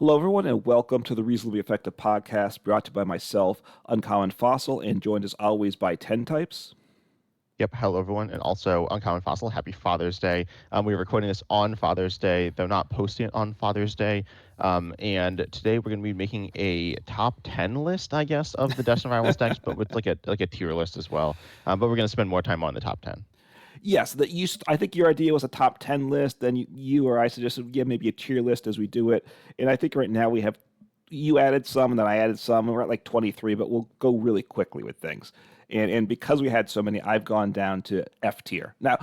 Hello, everyone, and welcome to the Reasonably Effective podcast brought to you by myself, Uncommon Fossil, and joined as always by 10 Types. Yep. Hello, everyone. And also, Uncommon Fossil, happy Father's Day. We're recording this on Father's Day, though not posting it on Father's Day. And today we're going to be making a top 10 list, I guess, of the Destined Rivals decks, but with like a tier list as well. But we're going to spend more time on the top 10. Yes, I think your idea was a top 10 list. Then you or I suggested, yeah, maybe a tier list as we do it. And I think right now you added some, and then I added some, and we're at like 23, but we'll go really quickly with things. And because we had so many, I've gone down to F tier. Now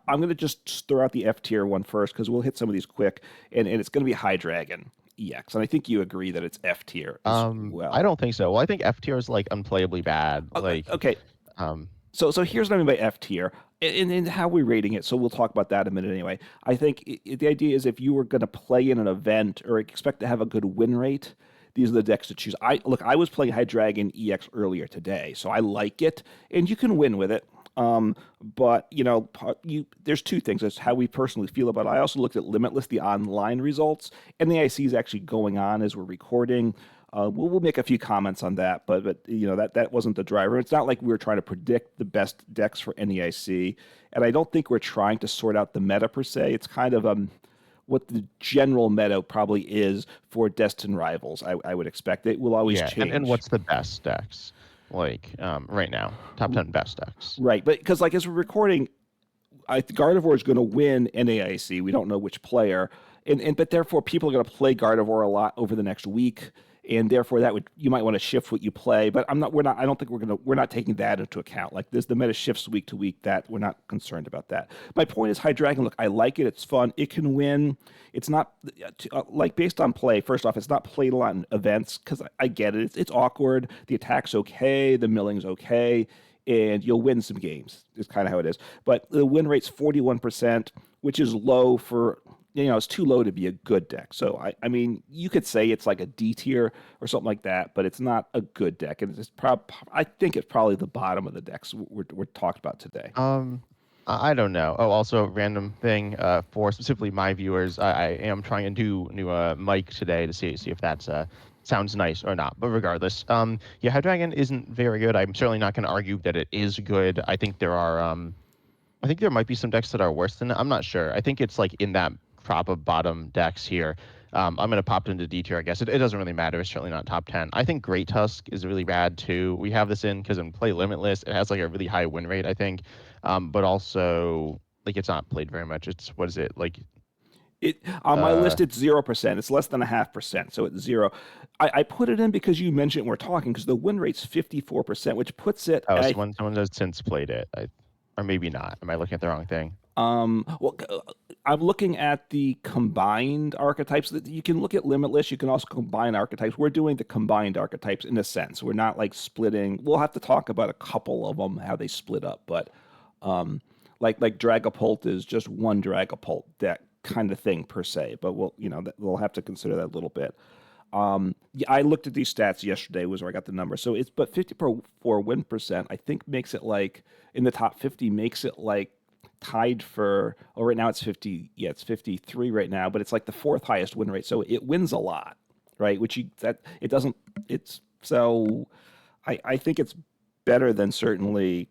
I'm going to just throw out the F tier one first because we'll hit some of these quick, and it's going to be High Dragon EX. And I think you agree that it's F tier as I well. don't think so. Well, I think F tier is like unplayably bad. Okay, Um, so here's what I mean by F tier and how we're rating it. So we'll talk about that in a minute anyway. I think the idea is if you were going to play in an event or expect to have a good win rate, these are the decks to choose. I was playing High Dragon EX earlier today, so I like it, and you can win with it. But there's two things. That's how we personally feel about it. I also looked at Limitless, the online results, and the IC is actually going on as we're recording. We'll make a few comments on that, but that wasn't the driver. It's not like we were trying to predict the best decks for NEIC, and I don't think we're trying to sort out the meta per se. It's kind of what the general meta probably is for Destined Rivals. I would expect it will always yeah. And change. what's the best decks? Right now, top 10 best decks. Right, but because as we're recording, Gardevoir is going to win NAIC. We don't know which player, but therefore people are going to play Gardevoir a lot over the next week, and therefore you might want to shift what you play. But I don't think we're not taking that into account. Like this, the meta shifts week to week. That we're not concerned about that. My point is High Dragon. Look, I like it. It's fun. It can win. It's not like based on play. First off, it's not played a lot in events because I get it. It's awkward. The attack's okay. The milling's okay, and you'll win some games. Is kind of how it is. But the win rate's 41%, which is low for it's too low to be a good deck. So I mean, you could say it's like a D tier or something like that, but it's not a good deck, and I think it's probably the bottom of the decks we're talked about today. I don't know. Oh, also random thing for specifically my viewers, I am trying a new mic today to see if that's sounds nice or not. But regardless, yeah, High Dragon isn't very good. I'm certainly not going to argue that it is good. I think I think there might be some decks that are worse than it. I'm not sure. I think it's like in that crop of bottom decks here. I'm going to pop it into D tier, I guess. It doesn't really matter. It's certainly not top 10. I think Great Tusk is really bad, too. We have this in because in Play Limitless, it has like a really high win rate, I think. But also, like, it's not played very much. It's, what is it? Like, It on my uh, list, it's 0%. It's less than 0.5%, so it's zero. I put it in because you mentioned we're talking because the win rate's 54%, which puts it oh, at someone has since played it. Or maybe not. Am I looking at the wrong thing? well, I'm looking at the combined archetypes. That you can look at Limitless. You can also combine archetypes. We're doing the combined archetypes in a sense. We're not like splitting. We'll have to talk about a couple of them how they split up, but like Dragapult is just one Dragapult deck kind of thing per se. But we'll have to consider that a little bit. Yeah, I looked at these stats yesterday. Was where I got the number. So it's but 54 win percent. I think makes it like in the top 50 makes it like tied for. Oh, right now it's 50. Yeah, it's 53 right now, but it's like the fourth highest win rate. So it wins a lot, right? Which you that it doesn't. It's so. I think it's better than certainly.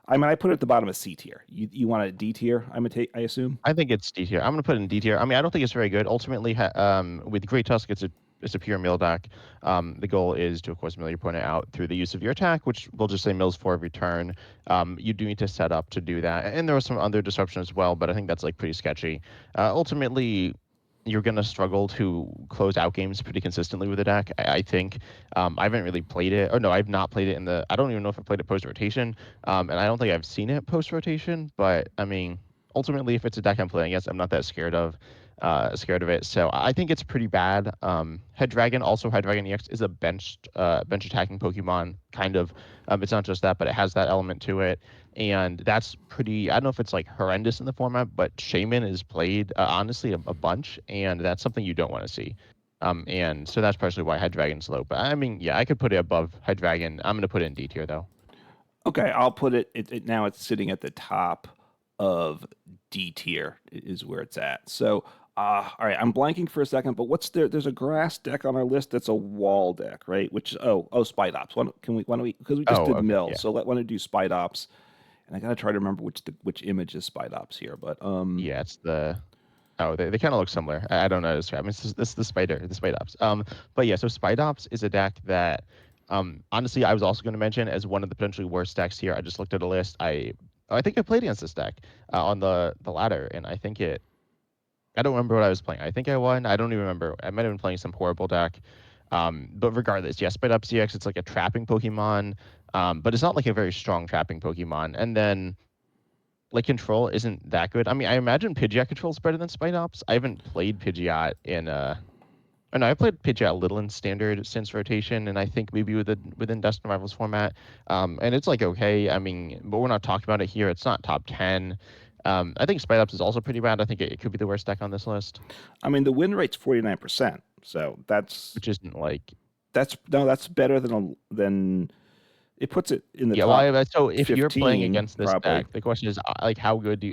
I mean, I put it at the bottom of C tier. You want a D tier? I assume. I think it's D tier. I'm gonna put it in D tier. I mean, I don't think it's very good. Ultimately, with Great Tusk, it's a pure mill deck. The goal is to, of course, mill your opponent out through the use of your attack, which we'll just say mills for every turn. You do need to set up to do that, and there was some other disruption as well, but I think that's like pretty sketchy. Ultimately, you're going to struggle to close out games pretty consistently with the deck. I think I haven't really played it. Or no, I've not played it I don't even know if I played it post rotation. And I don't think I've seen it post rotation. But I mean, ultimately, if it's a deck I'm playing against, I'm not that scared of it. So I think it's pretty bad. Head Dragon, also Head Dragon EX is a bench attacking Pokemon, kind of. It's not just that, but it has that element to it. And that's pretty, I don't know if it's like horrendous in the format, but Shaman is played, honestly, a bunch, and that's something you don't want to see. And so that's partially why Head Dragon's low. But I mean, yeah, I could put it above Head Dragon. I'm going to put it in D tier, though. Okay, I'll put it now. It's sitting at the top of D tier is where it's at. So All right, I'm blanking for a second, but what's there? There's a grass deck on our list that's a wall deck, right? Which Spite Ops. Why don't we because we just Oh, did okay, Mill, yeah, so why don't we do Spite Ops? And I gotta try to remember which image is Spite Ops here, but yeah. It's the Oh, they kind of look similar. I don't know how to describe. This is the Spider Ops. But yeah, so Spider Ops is a deck that, honestly, I was also going to mention as one of the potentially worst decks here. I just looked at a list. I think I played against this deck on the ladder, and I think it. I don't remember what I was playing. I think I won. I don't even remember. I might have been playing some horrible deck. But regardless, yeah, Spider Ops CX. It's like a trapping Pokemon, but it's not like a very strong trapping Pokemon. And then like control isn't that good. I mean, I imagine Pidgeot control is better than Spite Ops. I haven't played Pidgeot in oh no, I played Pidgeot a little in standard since rotation, and I think maybe within Destined Rivals format. And it's like okay. I mean, but we're not talking about it here. It's not top 10. I think Spite Ops is also pretty bad. I think it could be the worst deck on this list, I mean the win rate's 49%, so which isn't like that's no, that's better than it puts it in the yeah. Well, top so if you're playing 15 against this probably. deck, the question is like how good do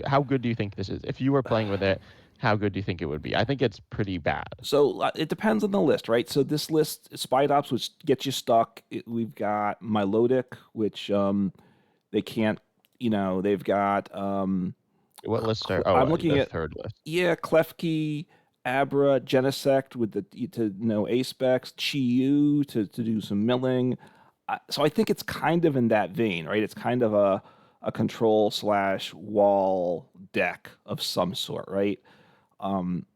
you think this is? If you were playing with it, how good do you think it would be? I think it's pretty bad. So it depends on the list, right? So this list, Spite Ops, which gets you stuck. We've got Milotic, which they can't, they've got What lists are? Oh, I'm looking the at third list. yeah, Klefki, Abra, Genesect with the to know A specs, Chi-Yu to do some milling. So I think it's kind of in that vein, right? It's kind of a control slash wall deck of some sort, right? Um,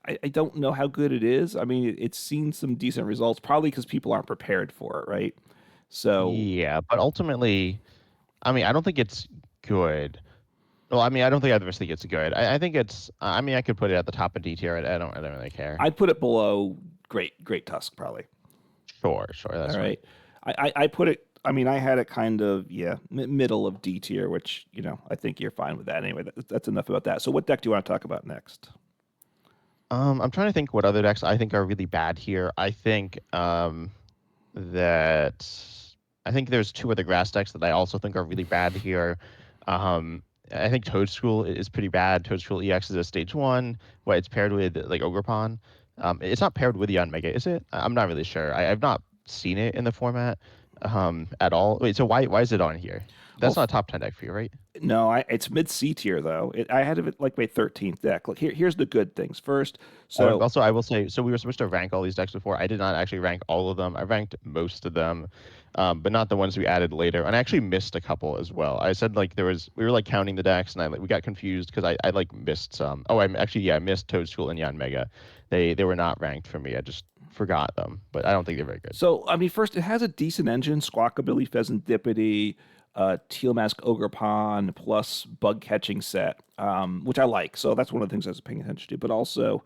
I don't know how good it is. I mean, it's seen some decent results, probably because people aren't prepared for it, right? So Yeah, but ultimately, I mean, I don't think it's good. Well, I mean, I don't think I ever think it's good. I think it's. I mean, I could put it at the top of D tier. I don't really care. I'd put it below Great Tusk, probably. Sure, sure, All that's fine. right. I put it. I mean, I had it kind of middle of D tier, which I think you're fine with that anyway. That's enough about that. So, what deck do you want to talk about next? I'm trying to think what other decks I think are really bad here. That I think there's two other grass decks that I also think are really bad here. Um, I think Toadstool is pretty bad. Toadstool EX is a stage one. What it's paired with like Ogrepon. It's not paired with Yon Mega, is it? I'm not really sure. I've not seen it in the format at all. Wait, so why is it on here? Well, That's not a top 10 deck for you, right? no, it's mid C tier though. I had it like my 13th deck. Look, here's the good things. First, Oh, so also, I will say, so we were supposed to rank all these decks before. I did not actually rank all of them. I ranked most of them, but not the ones we added later. And I actually missed a couple as well. I said like we were like counting the decks, and we got confused because I like missed some. Oh, I missed Toadstool and Yan Mega. They were not ranked for me. I just forgot them, but I don't think they're very good. So, I mean, first, it has a decent engine, Squawkabilly, Pheasantipity, Teal Mask Ogre Pond, plus bug catching set, which I like. So that's one of the things I was paying attention to. But also,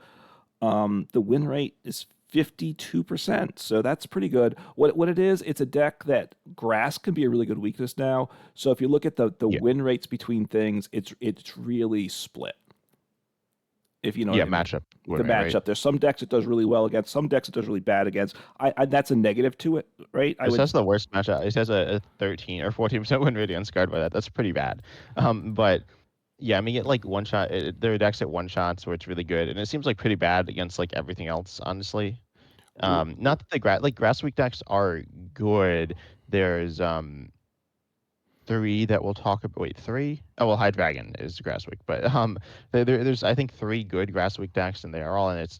the win rate is 52%. So that's pretty good. What it is, it's a deck that grass can be a really good weakness now. So if you look at the Yeah, win rates between things, it's really split. If you know what yeah, I mean. matchup The win rate, right? matchup. There's some decks it does really well against, some decks it does really bad against. That's a negative to it, right? I This would. has the worst matchup. It has a 13 or 14% win rate against guard by that. That's pretty bad. But yeah, I mean, it like one shot. There are decks at one shots where it's really good, and it seems like pretty bad against like everything else, honestly. Not that the grass week decks are good. There's three that we'll talk about. Wait, three? Oh well, High Dragon is grass week, but there's I think three good grass week decks, and they are all in its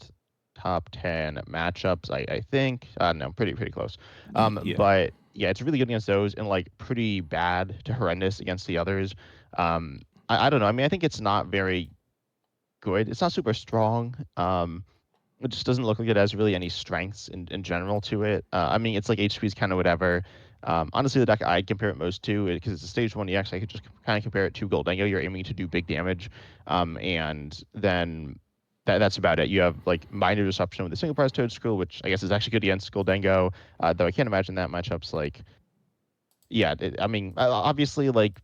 top 10 matchups. I think. No, pretty close. Yeah. But yeah, it's really good against those, and like pretty bad to horrendous against the others. I don't know. I mean, I think it's not very good. It's not super strong. It just doesn't look like it has really any strengths in general to it. I mean, it's like HP is kind of whatever. Honestly, the deck I'd compare it most to, because it's a stage 1 EX, I could just kind of compare it to Goldengo. You're aiming to do big damage, and then that's about it. You have like minor disruption with the single prize Toadstool, which I guess is actually good against Goldengo, though I can't imagine that matchup's like yeah, I mean, obviously, like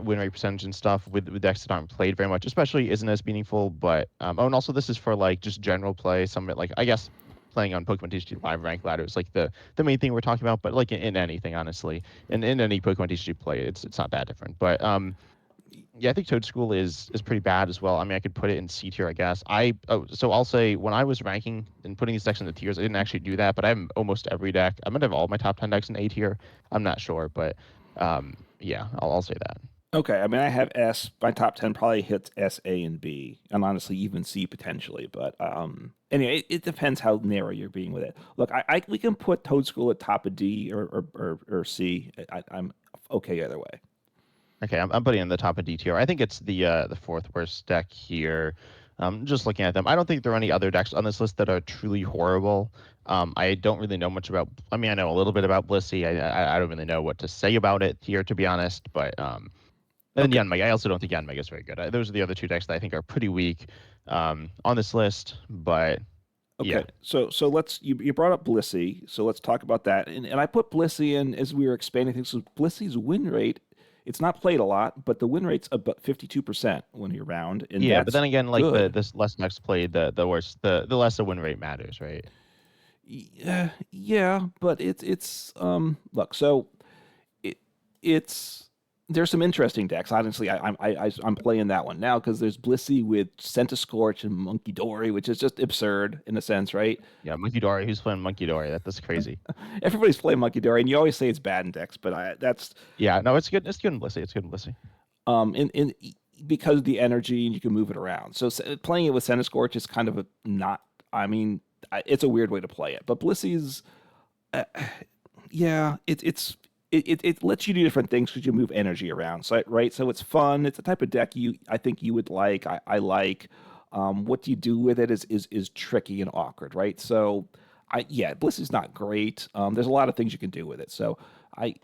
win rate percentage and stuff with decks that aren't played very much, especially isn't as meaningful. But oh, and also this is for like just general play. Some like I guess playing on Pokemon TCG Live rank ladder is like the main thing we're talking about. But like in anything, honestly, in any Pokemon TCG play, it's not that different. But Yeah, I think Toad School is pretty bad as well. I mean, I could put it in C tier, I guess. So I'll say when I was ranking and putting these decks into tiers, I didn't actually do that, but I have almost every deck. I'm gonna have all my top 10 decks in A tier. I'm not sure, but yeah, I'll say that. Okay, I mean, I have S. My top 10 probably hits S, A, and B, and honestly, even C potentially. But anyway, it depends how narrow you're being with it. Look, we can put Toad School at top of D or C. I'm okay either way. Okay, I'm putting it in the top of D tier. I think it's the fourth worst deck here. Just looking at them, I don't think there are any other decks on this list that are truly horrible. I don't really know much about. I mean, I know a little bit about Blissey. I don't really know what to say about it here, to be honest. But and then Okay, Yanmega. I also don't think Yanmega is very good. Those are the other two decks that I think are pretty weak on this list. But yeah, okay. So let's you brought up Blissey, so let's talk about that. And I put Blissey in as we were expanding things. So Blissey's win rate, it's not played a lot, but the win rate's about 52% when you're round, and yeah. But that's then again, like good. this less decks played, the worse the less the win rate matters, right? Yeah, yeah, but look, so it it's there's some interesting decks. Honestly, I'm playing that one now because there's Blissey with Scorch and Monkey Dory, which is just absurd in a sense, right? Yeah, Monkey Dory. Who's playing Monkey Dory? That's crazy. Everybody's playing Monkey Dory, and you always say it's bad in decks, but that's Yeah, no, it's good. It's good in Blissey. It's good in Blissey. in because of the energy and you can move it around. So playing it with Scorch is kind of a not. I mean, it's a weird way to play it, but Blissey's yeah, it lets you do different things because you move energy around. So right, so it's fun. It's a type of deck I think you would like. I like. What do you do with it is tricky and awkward, right? So Bliss is not great. There's a lot of things you can do with it. So I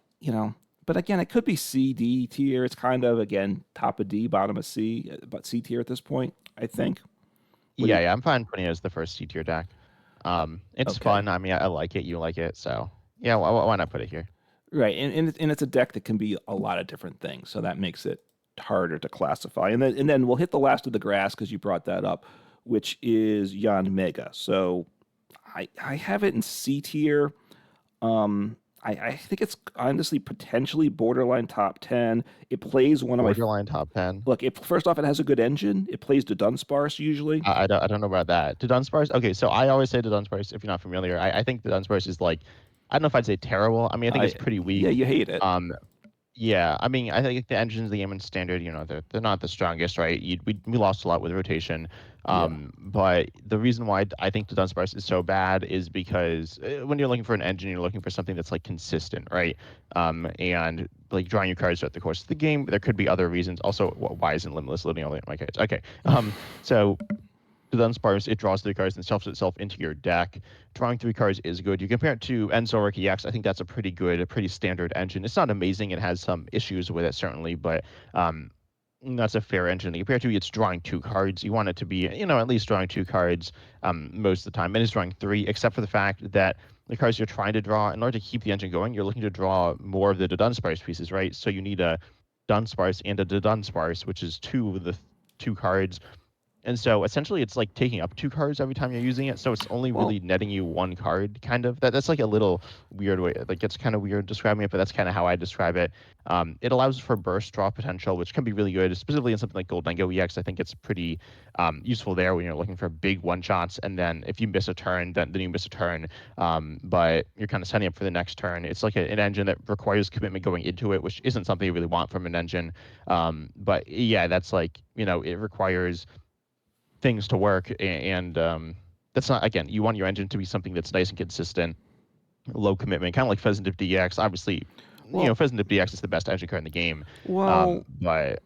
but again, it could be C D tier. It's kind of again top of D, bottom of C, but C tier at this point. I think. What do Yeah, you? yeah, I'm fine putting it as the first C tier deck. It's Okay. fun. I mean, I like it. You like it, so yeah. Why not put it here? Right, and it's a deck that can be a lot of different things, so that makes it harder to classify. And then we'll hit the last of the grass because you brought that up, which is Yon Mega. So I have it in C tier. I think it's honestly potentially borderline top 10. It plays one of my Borderline top 10. look. First off, it has a good engine. It plays to Dunsparce usually. I don't know about that. To Dunsparce. Okay, so I always say to Dunsparce, if you're not familiar, I think the Dunsparce is like, I don't know if I'd say terrible. I mean, I think it's I pretty Yeah, weak. you hate it. Um, Yeah, I mean, I think the engines of the game in standard, they're not the strongest, right? We lost a lot with rotation, Yeah. but the reason why I think the Dunsparce is so bad is because when you're looking for an engine, you're looking for something that's like consistent, right? And like drawing your cards throughout the course of the game. There could be other reasons. Also, why isn't Limitless loading all my cards? Okay, so the Dunsparce, it draws three cards and stuffs itself into your deck. Drawing three cards is good. You compare it to Enzoric EX, I think that's a pretty standard engine. It's not amazing. It has some issues with it, certainly, but that's a fair engine. Compared to it's drawing two cards. You want it to be, at least drawing two cards most of the time. And it's drawing three, except for the fact that the cards you're trying to draw, in order to keep the engine going, you're looking to draw more of the Dunsparce pieces, right? So you need a Dunsparce and a Dunsparce, which is two of the two cards, and so essentially it's like taking up two cards every time you're using it. So it's only Well, really netting you one card, kind of. That's like a little weird way. Like it's kind of weird describing it, but that's kind of how I describe it. It allows for burst draw potential, which can be really good, specifically in something like Goldengo EX. I think it's pretty useful there when you're looking for big one shots. And then if you miss a turn, then you miss a turn. But you're kind of setting up for the next turn. It's like an engine that requires commitment going into it, which isn't something you really want from an engine. But yeah, that's like, it requires things to work, and that's not, again, you want your engine to be something that's nice and consistent, low commitment, kind of like Pheasant Dip DX. Obviously, well, Pheasant Dip DX is the best engine card in the game. well. But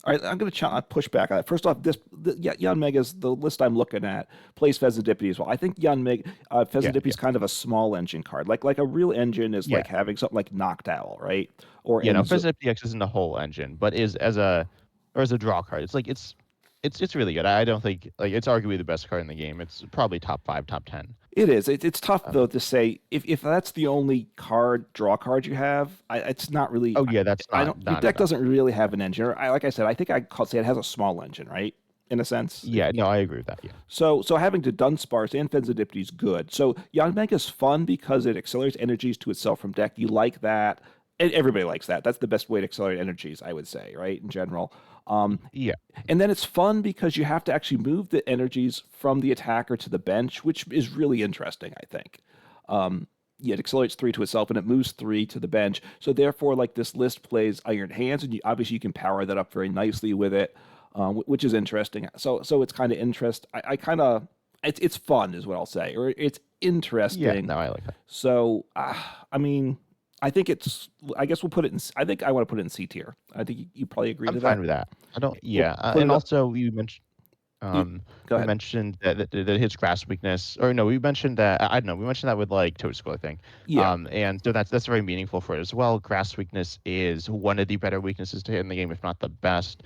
All right, I'm going to push back on that. First off, Jan Mega's the list I'm looking at plays Pheasantipede as well. I think Jan Mega yeah, Pheasantipede yeah, is kind of a small engine card. Like a real engine is yeah, like having something like Knocked Owl, right? Or no, Enzo. Pheasant Dip DX isn't a whole engine, but is as a draw card. It's like it's really good. I don't think, like, it's arguably the best card in the game. It's probably top 5, top 10. It is. It's tough Um, though to say if that's the only draw card you have. It's not really. oh yeah, that's I not don't. Your not deck enough. doesn't really have an engine. Like I said, I think I call say it has a small engine, right? In a sense. Yeah, no, I agree with that. Yeah. So having to Dunsparce and Fenzidipity is good. So Yanmega is fun because it accelerates energies to itself from deck. You like that. Everybody likes that. That's the best way to accelerate energies, I would say, right? In general. Um, Yeah. and then it's fun because you have to actually move the energies from the attacker to the bench, which is really interesting, I think. Yeah, it accelerates 3 to itself and it moves 3 to the bench. So therefore, like this list plays Iron Hands, and obviously you can power that up very nicely with it, which is interesting. So it's kind of interest. I kind of it's fun, is what I'll say, or it's Yeah. interesting. No, I like that. So I mean, I think it's. I guess we'll put it in. I think I want to put it in C tier. I think you probably agree I'm to fine that. with that. I don't. We'll Yeah. put And it up. also, you mentioned. You go We ahead. mentioned that his grass weakness, or no, we mentioned that I don't know, we mentioned that with like Toad School, I think. Yeah. And so that's very meaningful for it as well. Grass weakness is one of the better weaknesses to hit in the game, if not the best.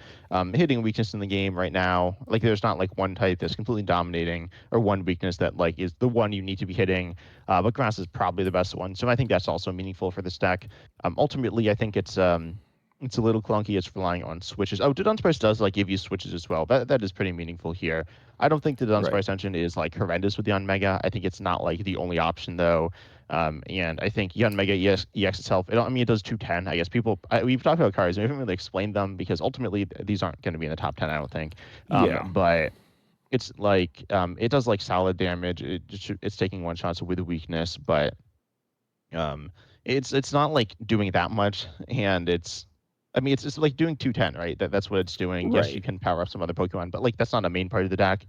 Hitting weakness in the game right now, like there's not like one type that's completely dominating or one weakness that like is the one you need to be hitting. But grass is probably the best one. So I think that's also meaningful for this deck. Ultimately, I think it's a little clunky. It's relying on switches. Oh, Dodon's Price does like give you switches as well. That is pretty meaningful here. I don't think the Dodon's Right. Price engine is like horrendous with Yun Mega. I think it's not like the only option though. And I think Yun Mega EX itself. I mean, it does 210. I guess we've talked about cards. We haven't really explained them because ultimately these aren't going to be in the top 10. I don't think. Yeah. But it's like it does like solid damage. It's taking one shots with weakness, but um, it's not like doing that much, and I mean, it's like doing 210, right? That's what it's doing. Yes, you Right. can power up some other Pokemon, but like that's not a main part of the deck,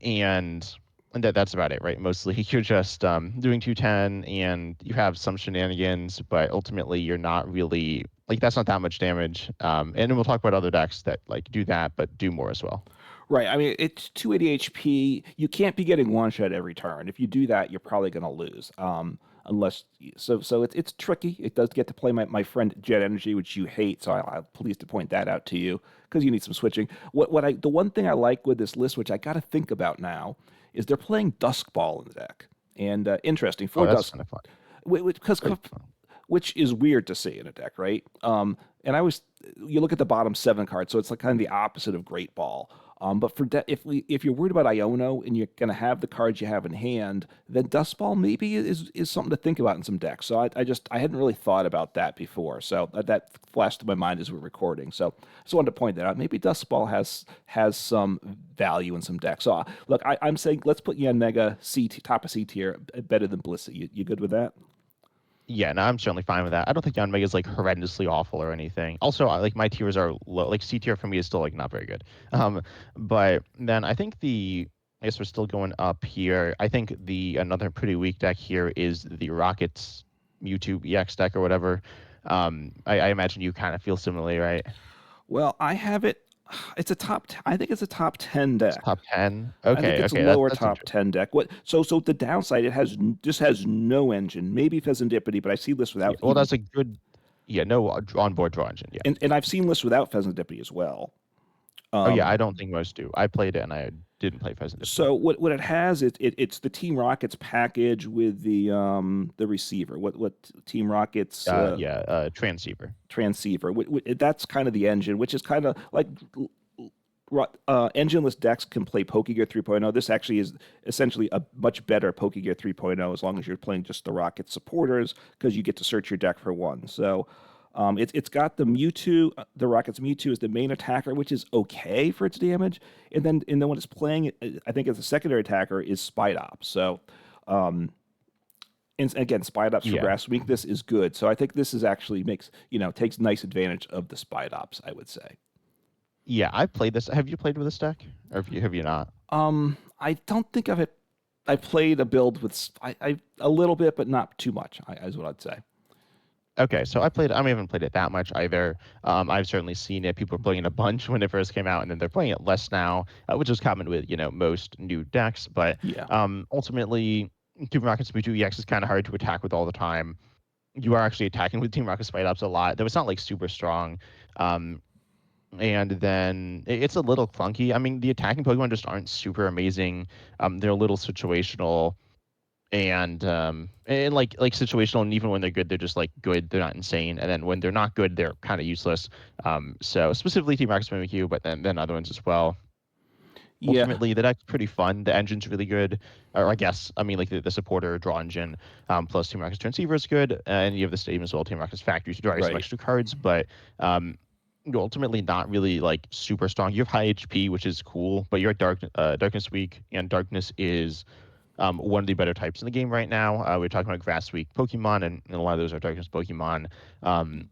and that's about it, right? Mostly you're just doing 210, and you have some shenanigans, but ultimately you're not really like that's not that much damage. And then we'll talk about other decks that like do that, but do more as well. Right. I mean, it's 280 HP. You can't be getting one shot every turn. If you do that, you're probably going to lose. Unless so it's tricky. It does get to play my friend Jet Energy, which you hate. So I'm pleased to point that out to you because you need some switching. The one thing I like with this list, which I got to think about now, is they're playing Dusk Ball in the deck, and interesting Oh, for that's Dusk kind of fun. because Very fun. which is weird to see in a deck, right? And I always you look at the bottom 7 cards, so it's like kind of the opposite of Great Ball. But if you're worried about Iono and you're going to have the cards you have in hand, then Dust Ball maybe is something to think about in some decks. So I hadn't really thought about that before. So that flashed to my mind as we're recording. So I just wanted to point that out. Maybe Dust Ball has some value in some decks. So look, I'm saying let's put Yan Mega top of C tier, better than Blissey. You good with that? Yeah, no, I'm certainly fine with that. I don't think Yanmega is like horrendously awful or anything. Also, like my tiers are low. Like C tier for me is still like not very good. But then I think I guess we're still going up here. I think the another pretty weak deck here is the Rockets Mewtwo EX deck or whatever. I imagine you kind of feel similarly, right? Well, I have it. It's a top. I think it's a top 10 It's deck. top 10. I think Okay, it's okay, lower that's top interesting. 10 deck. So the downside, just has no engine. Maybe Pheasantipity, but I see lists Yeah, without well, even. that's a good. Yeah, no onboard draw engine. Yeah. And I've seen lists without Pheasantipity as well. Oh yeah, Um, I don't think most do. I played it and I didn't play Pheasantipity. so what it has it's the Team Rockets package with the receiver. What Team Rockets Yeah, transceiver. transceiver. That's kind of the engine, which is kind of like engineless decks can play Pokegear 3.0. This actually is essentially a much better Pokegear 3.0 as long as you're playing just the Rocket supporters because you get to search your deck for one. So it's got the Mewtwo, the Rocket's Mewtwo is the main attacker, which is okay for its damage. And then when it's playing, I think as a secondary attacker is Spite Ops. So and again, Spite Ops for Yeah. grass weakness is good. So I think this is actually takes nice advantage of the Spite Ops, I would say. Yeah, I played this. Have you played with this deck, or have you not? I don't think I've I played a build with I a little bit, but not too much. Is what I'd say. Okay, so I played. I haven't played it that much either. I've certainly seen it. People are playing it a bunch when it first came out, and then they're playing it less now, which is common with most new decks. But Yeah, ultimately, Team Rocket's Mewtwo EX is kind of hard to attack with all the time. You are actually attacking with Team Rocket Spite Ops a lot, though it's not like super strong. Um, and then it's a little clunky. I mean, the attacking Pokemon just aren't super amazing. They're a little situational and like situational, and even when they're good, they're just like good. They're not insane. And then when they're not good, they're kind of useless. So specifically Team Rocket Mimikyu, but then other ones as well. Yeah, Ultimately, the deck's pretty fun. The engine's really good, or I guess I mean like the supporter draw engine plus Team Rocket's Transceiver is good, and you have the stadium as well. Team Rocket's Factory to draw you some right. extra cards, but you're ultimately not really like super strong. You have high HP, which is cool, but you're at Darkness weak, and Darkness is one of the better types in the game right now. We're talking about Grass weak Pokemon, and a lot of those are Darkness Pokemon. Um,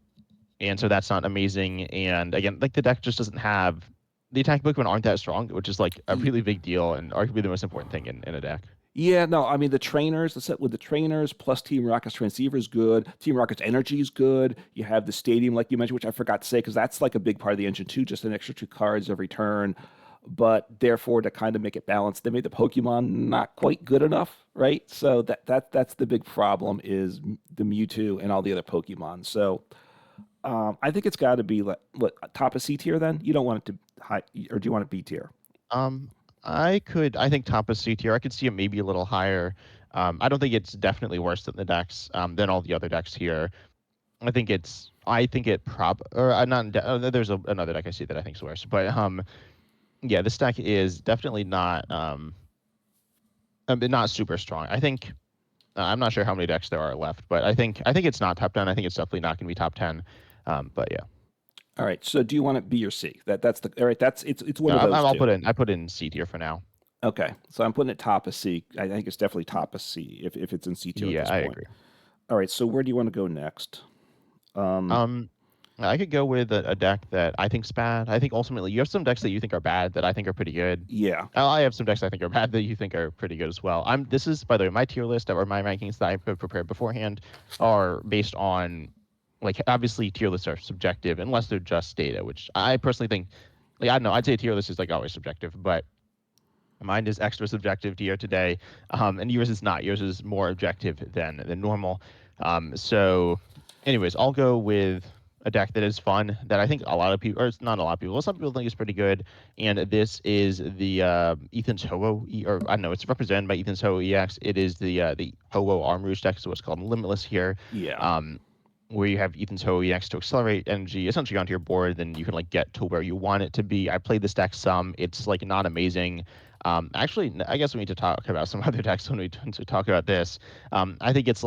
and so that's not amazing. And again, like the deck just doesn't have the attacking Pokemon aren't that strong, which is like a really big deal and arguably the most important thing in a deck. Yeah, no, I mean the trainers, the set with the trainers plus Team Rocket's transceiver is good. Team Rocket's energy is good. You have the stadium, like you mentioned, which I forgot to say because that's like a big part of the engine too, just an extra 2 cards every turn. But therefore, to kind of make it balanced, they made the Pokemon not quite good enough, right? So that's the big problem is the Mewtwo and all the other Pokemon. So I think it's got to be like what top of C tier. Then you don't want it to high, or do you want it B tier? Um, I think top is C tier. I could see it maybe a little higher. I don't think it's definitely worse than the decks, than all the other decks here. I think it or not, there's another deck I see that I think is worse, but yeah, this deck is definitely not super strong. I think I'm not sure how many decks there are left, but I think it's not top 10. I think it's definitely not going to be top 10. But yeah, All right. So do you want it B or C? That's the all right. That's it's one no, of those I'll two. put in C tier for now. Okay. So I'm putting it top of C. I think it's definitely top of C if it's in C tier at Yeah, this I point. agree. All right. So where do you want to go next? Um, Um, I could go with a deck that I think's bad. I think ultimately you have some decks that you think are bad that I think are pretty good. yeah. I have some decks I think are bad that you think are pretty good as well. This is by the way my tier list or my rankings that I prepared beforehand are based on like obviously tier lists are subjective unless they're just data, which I personally think like I don't know, I'd say tier list is like always subjective, but mine is extra subjective to you today, and yours is not. Yours is more objective than normal. So, anyways, I'll go with a deck that is fun that I think a lot of people, or it's not a lot of people, some people think is pretty good. And this is the Ethan's Ho-Oh, or I don't know, it's represented by Ethan's Ho-Oh EX. It is the Ho-Oh Arm Rouge deck, so what's called Limitless here. Yeah. Um, where you have Ethan's Ho EX to accelerate energy essentially onto your board, then you can like get to where you want it to be. I played this deck some. It's like not amazing. Actually, I guess we need to talk about some other decks when we to talk about this. I think it's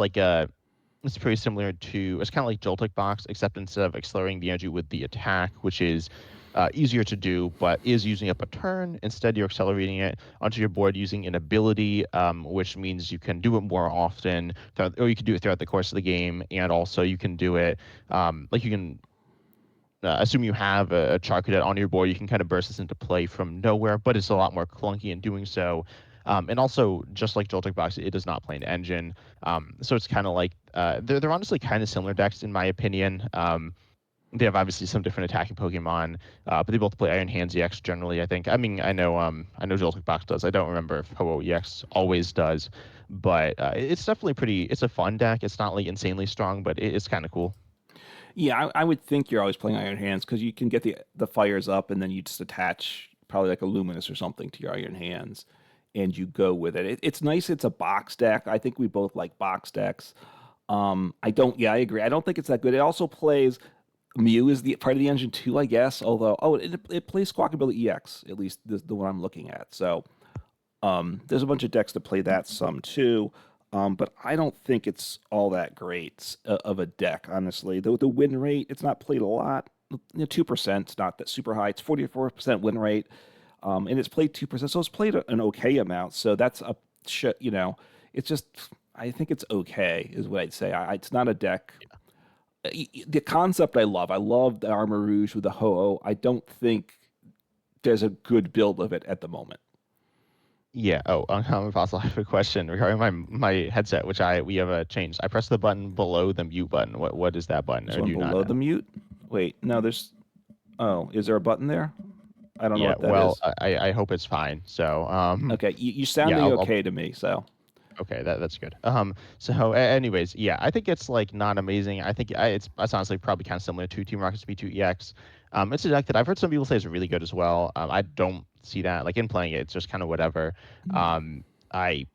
pretty similar to it's kind of like Joltik Box, except instead of accelerating the energy with the attack, which is easier to do, but is using up a turn. Instead, you're accelerating it onto your board using an ability, which means you can do it more often, or you can do it throughout the course of the game, and also you can do it like you can assume you have a char cadet on your board, you can kind of burst this into play from nowhere, but it's a lot more clunky in doing so. And also, just like Joltik Box, it does not play an engine. So it's kind of like they're honestly kind of similar decks in my opinion. They have obviously some different attacking Pokemon, but they both play Iron Hands EX generally. I think. I mean, I know Joltik Box does. I don't remember if Ho-Oh EX always does, but it's definitely pretty. It's a fun deck. It's not like insanely strong, but it's kind of cool. Yeah. I would think you're always playing Iron Hands because you can get the fires up and then you just attach probably like a Luminous or something to your Iron Hands and you go with it. It's nice. It's a box deck. I think we both like box decks. I don't. Yeah, I agree. I don't think it's that good. It also plays Mew is the part of the engine too, I guess. Although, it plays Squawkabilly EX, at least the one I'm looking at. So there's a bunch of decks that play that some too. But I don't think it's all that great of a deck, honestly. The win rate, it's not played a lot. 2%, it's not that super high. It's 44% win rate, and it's played 2%, so it's played an okay amount. So that's it's just I think it's okay, is what I'd say. It's not a deck. The concept I love. I love the Armor Rouge with the Ho-Oh. I don't think there's a good build of it at the moment. Yeah. Oh, Fossil, I have a question regarding my headset, which we have changed. I pressed the button below the mute button. What is that button, There's or do one you not below know? the mute. Wait, no, there's. Oh, is there a button there? I don't know Yeah. what that Well, is. I hope it's fine. So Okay, you yeah, sounding okay to me, so. okay, that's good. So anyways, yeah, I think it's like not amazing. I think it's honestly probably kind of similar to Team Rocket's B2 EX. It's a deck that I've heard some people say is really good as well. I don't see that like in playing it. It's just kind of whatever. I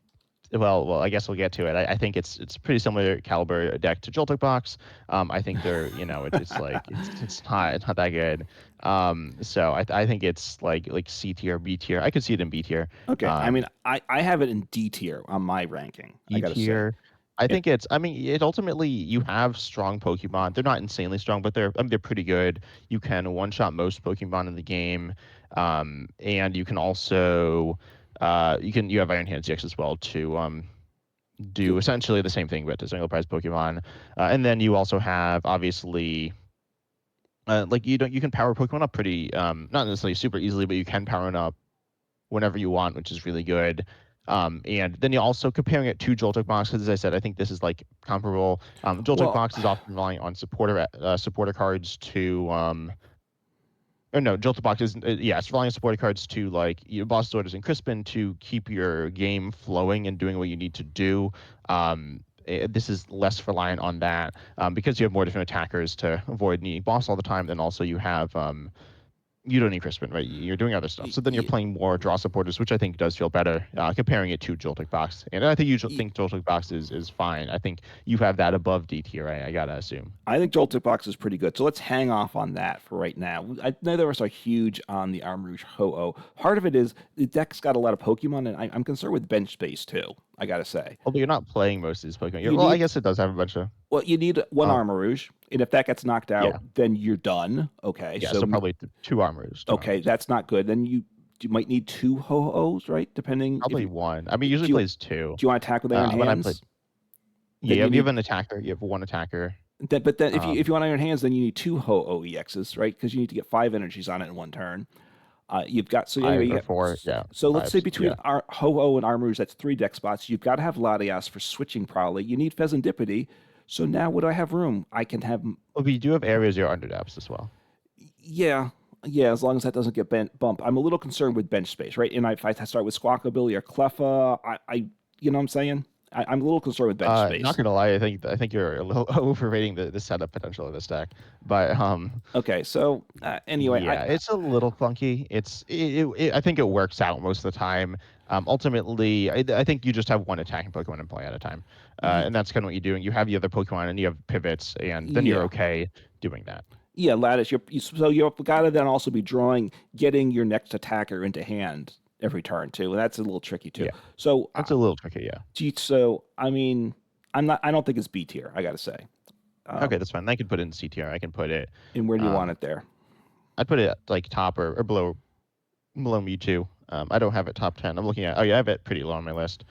I guess we'll get to it. I think it's pretty similar caliber deck to Joltik Box. I think they're, it's like it's not that good. So I think it's like C tier, B tier. I could see it in B tier. Okay, I mean, Um, I have it in D tier on my ranking. I E gotta say, tier. I it, think I mean, it ultimately you have strong Pokemon. They're not insanely strong, but they're pretty good. You can one shot most Pokemon in the game, and you can also, you have Iron Hand CX as well to do essentially the same thing but to single prize Pokemon. And then you also have obviously like you can power Pokemon up pretty not necessarily super easily, but you can power it up whenever you want, which is really good. And then you also comparing it to Joltik Box, because as I said, I think this is like comparable. Joltik well, Box is often relying on supporter cards to or no, Joltik Box is yeah, it's relying on supporter cards to like Boss Orders and Crispin to keep your game flowing and doing what you need to do. This is less reliant on that because you have more different attackers to avoid needing boss all the time. Then also you don't need Crispin, right? You're doing other stuff. y- So then you're y- playing more draw supporters, which I think does feel better comparing it to Joltik Box. And I think you y- think Joltik Box is fine. I think you have that above D tier, right? I gotta assume. I think Joltik Box is pretty good. So let's hang off on that for right now. I know there was a huge on the Armarouge Ho-Oh. Part of it is the deck's got a lot of Pokemon, and I'm concerned with bench space too. I gotta say, Although you're not playing most of these Pokemon. you Well, I need guess it does have a bunch of. you need one Uh, Armarouge, and if that gets knocked yeah, out, then you're done. Okay, yeah. so So probably two armors, two okay, armors. that's not good. Then you might need two Ho-Ohs, right? Depending if Probably you one. I mean, usually do you plays two. do you want to attack with Iron When I played, Hands? Then yeah, you you have need an attacker. You have one attacker. but then if Um, you want Iron Hands, then you need two Ho-Oh EXs, right? Because you need to get 5 energies on it in one turn. You've got so anyway. five or four. Yeah, So let's say fives. between Yeah. our Ho-Oh and Armarouge, that's 3 deck spots. You've got to have Latias for switching probably. You need Pheasantipity. So now what do I have room? I can have Well, but you do have areas you're under depths as well. yeah. Yeah, as long as that doesn't get bump. I'm a little concerned with bench space, right? And if I start with Squawkabilly or Cleffa, you know what I'm saying? I'm a little concerned with bench Not space. gonna lie, I think you're a little overrating the setup potential of this deck. But Okay, so anyway, yeah, it's a little clunky. I think it works out most of the time. Ultimately, I think you just have one attacking Pokemon in play at a time, and that's kind of what you're doing. You have the other Pokemon and you have pivots, and then you're yeah, okay doing that. yeah, Lattice. So you've got to then also be getting your next attacker into hand every turn too, and that's a little tricky too. Yeah, So, that's a little tricky. Yeah. I mean, I'm not. I don't think it's B tier. I got to say. Okay, Um, that's fine. I can put it in C tier. I can put it. and where do you want Um, it there? I'd put it like top or below Mewtwo. I don't have it top 10. I'm looking at. Oh yeah, I have it pretty low on my list.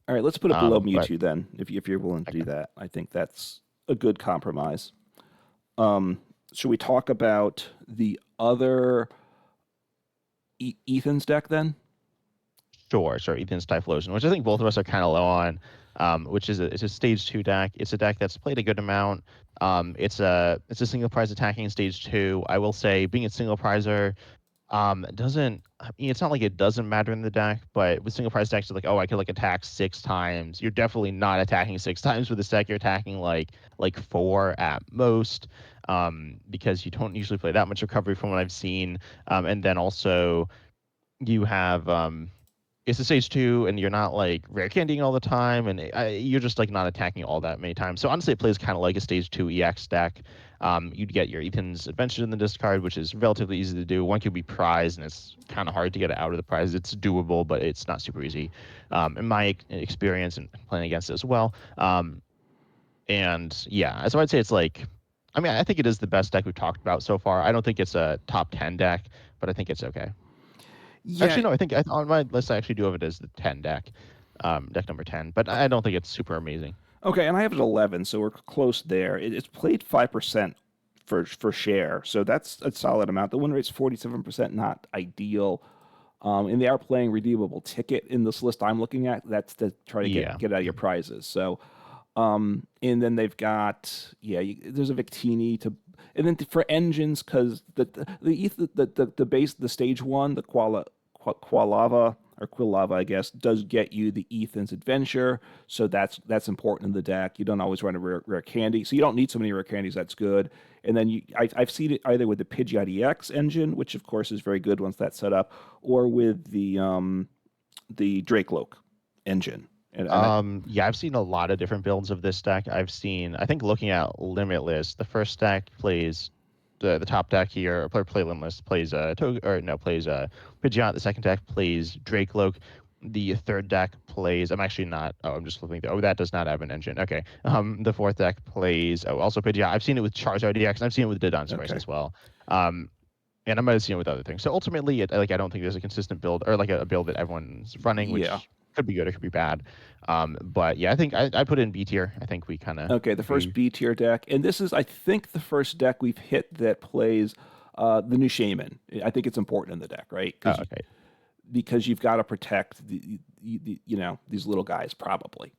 All right, let's put it below But Mewtwo then, if you're willing to do okay. that. I think that's a good compromise. Um, should we talk about the other Ethan's deck then? Sure. Ethan's Typhlosion, which I think both of us are kind of low on, which is it's a stage two deck. It's a deck that's played a good amount. It's a single prize attacking in stage two. I will say, being a single prizer, doesn't I mean, it's not like it doesn't matter in the deck, but with single prize decks, you're like, oh, I could like attack 6 times. You're definitely not attacking 6 times with this deck. You're attacking like four at most, because you don't usually play that much recovery from what I've seen. And then also you have it's a stage two, and you're not like rare candying all the time, and you're just like not attacking all that many times. So honestly, it plays kind of like a stage two EX deck. You'd get your Ethan's Adventure in the discard, which is relatively easy to do. One could be prize, and it's kind of hard to get it out of the prize. It's doable, but it's not super easy, in my experience and playing against it as well. And yeah, so I'd say it's like, I mean, I think it is the best deck we've talked about so far. I don't think it's a top 10 deck, but I think it's okay. Yeah. Actually, no, I think on my list I actually do have it as the 10 deck, deck number 10, but I don't think it's super amazing. Okay, and I have it 11, so we're close there. It's played 5% for share, so that's a solid amount. The win rate's 47%, not ideal. And they are playing redeemable ticket in this list I'm looking at. That's to try to Yeah. get out of your prizes. So, and then they've got there's a Victini to, and then for engines because the base the stage one the Qualava or Quilava I guess does get you the Ethan's Adventure, so that's important in the deck. You don't always run a rare candy, so you don't need so many rare candies. That's good. And then I've seen it either with the Pidgeot EX engine, which of course is very good once that's set up, or with the Drake engine. And I, Yeah, I've seen a lot of different builds of this deck. I think looking at Limitless, the first deck plays the top deck here, or play Limitless plays plays Pidgeot. The second deck plays Drakeloak. The third deck plays. I'm actually not. Oh, I'm just flipping. That does not have an engine. Okay. The fourth deck plays. Oh, also Pidgeot. I've seen it with Charizard DX, and I've seen it with Didon Squares okay. as well. And I might have seen it with other things. So ultimately, I don't think there's a consistent build or like a build that everyone's running, Yeah. which could be good or could be bad. But yeah, I think I put it in B tier. I think we kind of Okay, the first agree. B tier deck, and this is, I think, the first deck we've hit that plays the new Shaman. I think it's important in the deck, right? Oh, okay. Because you've got to protect these little guys probably.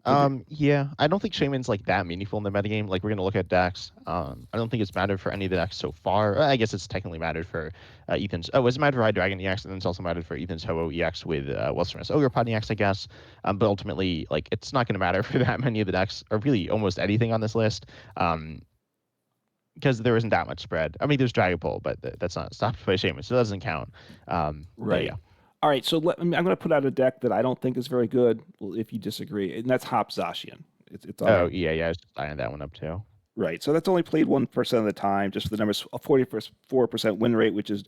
Agree. Yeah, I don't think Shaman's like that meaningful in the metagame. Like we're gonna look at decks. I don't think it's mattered for any of the decks so far. I guess it's technically mattered for Ethan's. Oh, it's mattered for High Dragon EX, and then it's also mattered for Ethan's Ho-Oh EX with Wilderness Ogre Pod EX, I guess. But ultimately, like it's not gonna matter for that many of the decks, or really almost anything on this list. Because there isn't that much spread. I mean, there's Dragapult, but that's not stopped by Shaman, so it doesn't count. But Right. yeah. All right, so I'm going to put out a deck that I don't think is very good. Well, if you disagree, and that's Hop Zacian. It's on Oh our yeah, yeah. I was just eyeing that one up too. right. So that's only played 1% of the time. Just the numbers, a 44% win rate, which is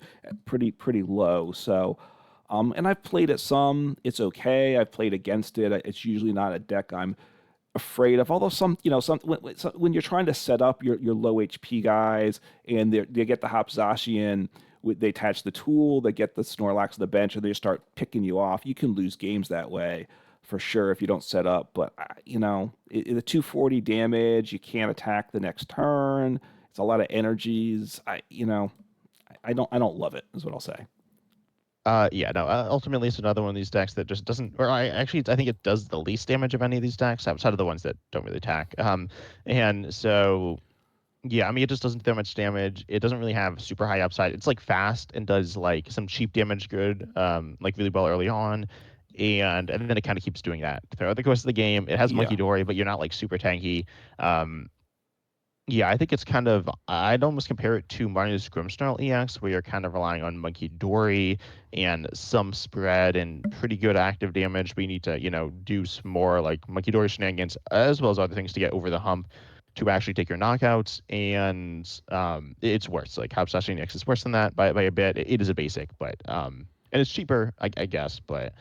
pretty low. So, and I've played it some. It's okay. I've played against it. It's usually not a deck I'm afraid of. Although when you're trying to set up your low HP guys and they get the Hop Zacian, they attach the tool, they get the Snorlax to the bench, and they start picking you off. You can lose games that way for sure if you don't set up. But the 240 damage, you can't attack the next turn. It's a lot of energies. I don't love it. Is what I'll say. Yeah, no. Ultimately, it's another one of these decks that just doesn't. Or I think it does the least damage of any of these decks outside of the ones that don't really attack. And so yeah, I mean, it just doesn't do that much damage. It doesn't really have super high upside. It's like fast and does like some cheap damage good, like really well early on, and then it kind of keeps doing that throughout the course of the game. It has Yeah. Monkey Dory, but you're not like super tanky. Um, yeah, I think it's kind of I'd almost compare it to Mario's Grimmsnarl EX, where you're kind of relying on Monkey Dory and some spread and pretty good active damage, but you need to, do some more like Monkey Dory shenanigans as well as other things to get over the hump to actually take your knockouts. And it's worse. Like Hop Slash EX is worse than that by a bit. It is a basic, but and it's cheaper, I guess, but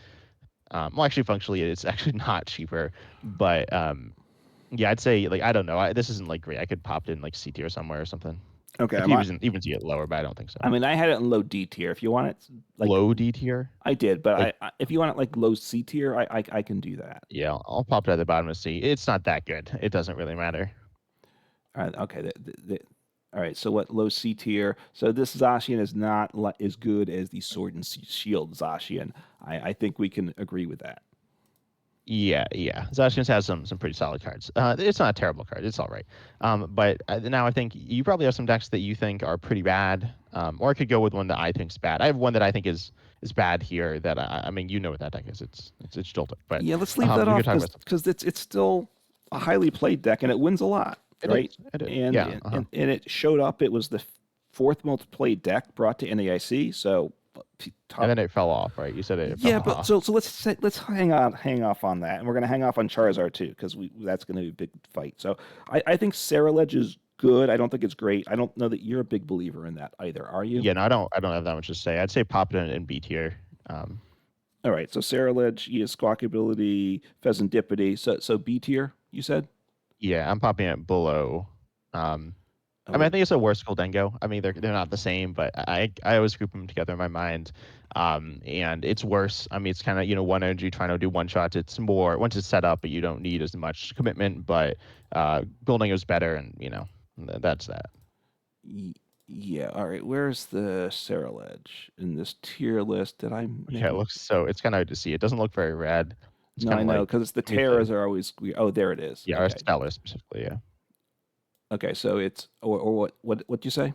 well, actually, functionally, it's actually not cheaper, but yeah, I'd say like I don't know. This isn't like great. I could pop it in like C tier somewhere or something. Okay. I could even see it lower, but I don't think so. I mean, I had it in low D tier. If you want it, like Low D tier, I did, but like if you want it like low C tier, I can do that. yeah, I'll pop it at the bottom of C. It's not that good. It doesn't really matter. All right, okay. All right. So what low C tier? So this Zacian is not as good as the Sword and Shield Zacian. I think we can agree with that. Yeah, yeah. Zacian has some pretty solid cards. It's not a terrible card. It's all right. But now I think you probably have some decks that you think are pretty bad. Or I could go with one that I think's bad. I have one that I think is bad here. That I mean, you know what that deck is. It's Joltik. But Yeah, let's leave that we off could talk about something. because it's still a highly played deck and it wins a lot, It is. right? It is. And Yeah. and, and it showed up. It was the fourth most played deck brought to NAIC. So And top. then it fell off, right? You said it fell Yeah, but off. so let's hang off on that, and we're gonna hang off on Charizard too because that's gonna be a big fight. So I think Saraledge is good. I don't think it's great. I don't know that you're a big believer in that either. Are you? Yeah, no, I don't have that much to say. I'd say pop it in B tier. Um, All right. So Saraledge, he has squawk ability, Pheasantipity. So B tier, you said? yeah, I'm popping it below. Um, I mean, I Oh, think it's a worse Goldengo. I mean, they're not the same, but I always group them together in my mind. And it's worse. I mean, it's kind of one energy trying to do one shots. It's more once it's set up, but you don't need as much commitment. But Goldengo's better, and that's that. yeah. All right. Where's the Saraledge in this tier list? Did I Yeah, make it a? looks so. It's kind of hard to see. It doesn't look very red. It's No, kind I of know like because it's the I mean, it's Terras are always. Oh, there it is. yeah, or Okay. Stellar specifically. Yeah, Okay. So it's or what do you say?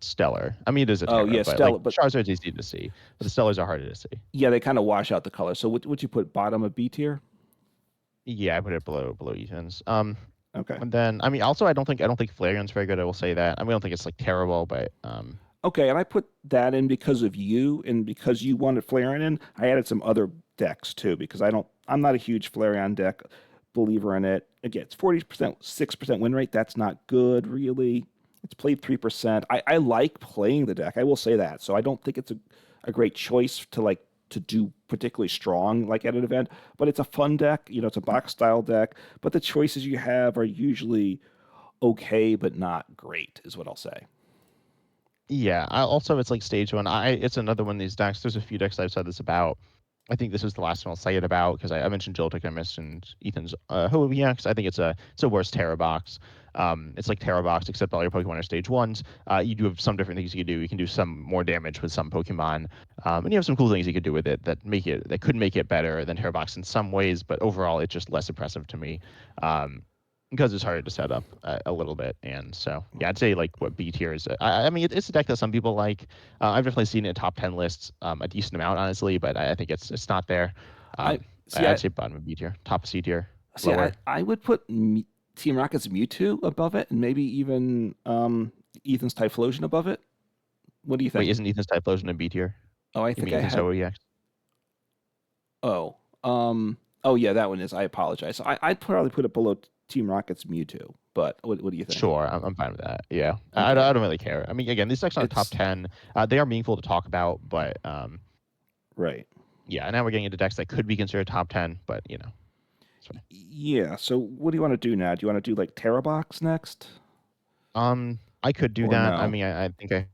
Stellar. I mean, it is a Oh Terra, yeah, but like Stella. But Charizard's easy to see, but the Stellars are harder to see. yeah, they kind of wash out the color. So what you put bottom of B tier? Yeah, I put it below Ethan's. Okay. And then I mean, also I don't think Flareon's very good. I will say that. I mean, I don't think it's like terrible, but Okay, and I put that in because of you and because you wanted Flareon in. I added some other decks too, because I'm not a huge Flareon deck believer in it. Again, it's 40%, 6% win rate. That's not good, really. It's played 3%. I like playing the deck. I will say that. So I don't think it's a great choice to do particularly strong like at an event, but it's a fun deck. It's a box style deck, but the choices you have are usually okay, but not great, is what I'll say. Yeah. Also, it's like stage one. It's another one of these decks. There's a few decks I've said this about. I think this is the last one I'll say it about because I mentioned Joltik, I mentioned Ethan's Ho-EX. I think it's a worse Terra box. It's like Terra box, except all your Pokemon are stage ones. You do have some different things you can do. You can do some more damage with some Pokemon, and you have some cool things you could do with it that could make it better than Terra box in some ways. But overall, it's just less impressive to me. Because it's harder to set up a little bit. And so, yeah, I'd say like what B tier is. I mean, it's a deck that some people like. I've definitely seen it in top 10 lists a decent amount, honestly, but I think it's not there. I Um, see. I'd say bottom of B tier, top C tier, See. I lower. I would put Team Rocket's Mewtwo above it, and maybe even Ethan's Typhlosion above it. What do you Wait, think? isn't Ethan's Typhlosion in B tier? Oh, I You think mean I Ethan's had. OEX? Oh, oh yeah, that one is. I apologize. I'd probably put it below Team Rocket's Mewtwo. But what do you think? Sure, I'm fine with that. Yeah, Okay, I don't really care. I mean, again, these decks aren't top it's 10. They are meaningful to talk about, but right. yeah, now we're getting into decks that could be considered top 10, but it's fine. Yeah. So what do you want to do now? Do you want to do like Terabox next, I could do or that. I no? mean, I think I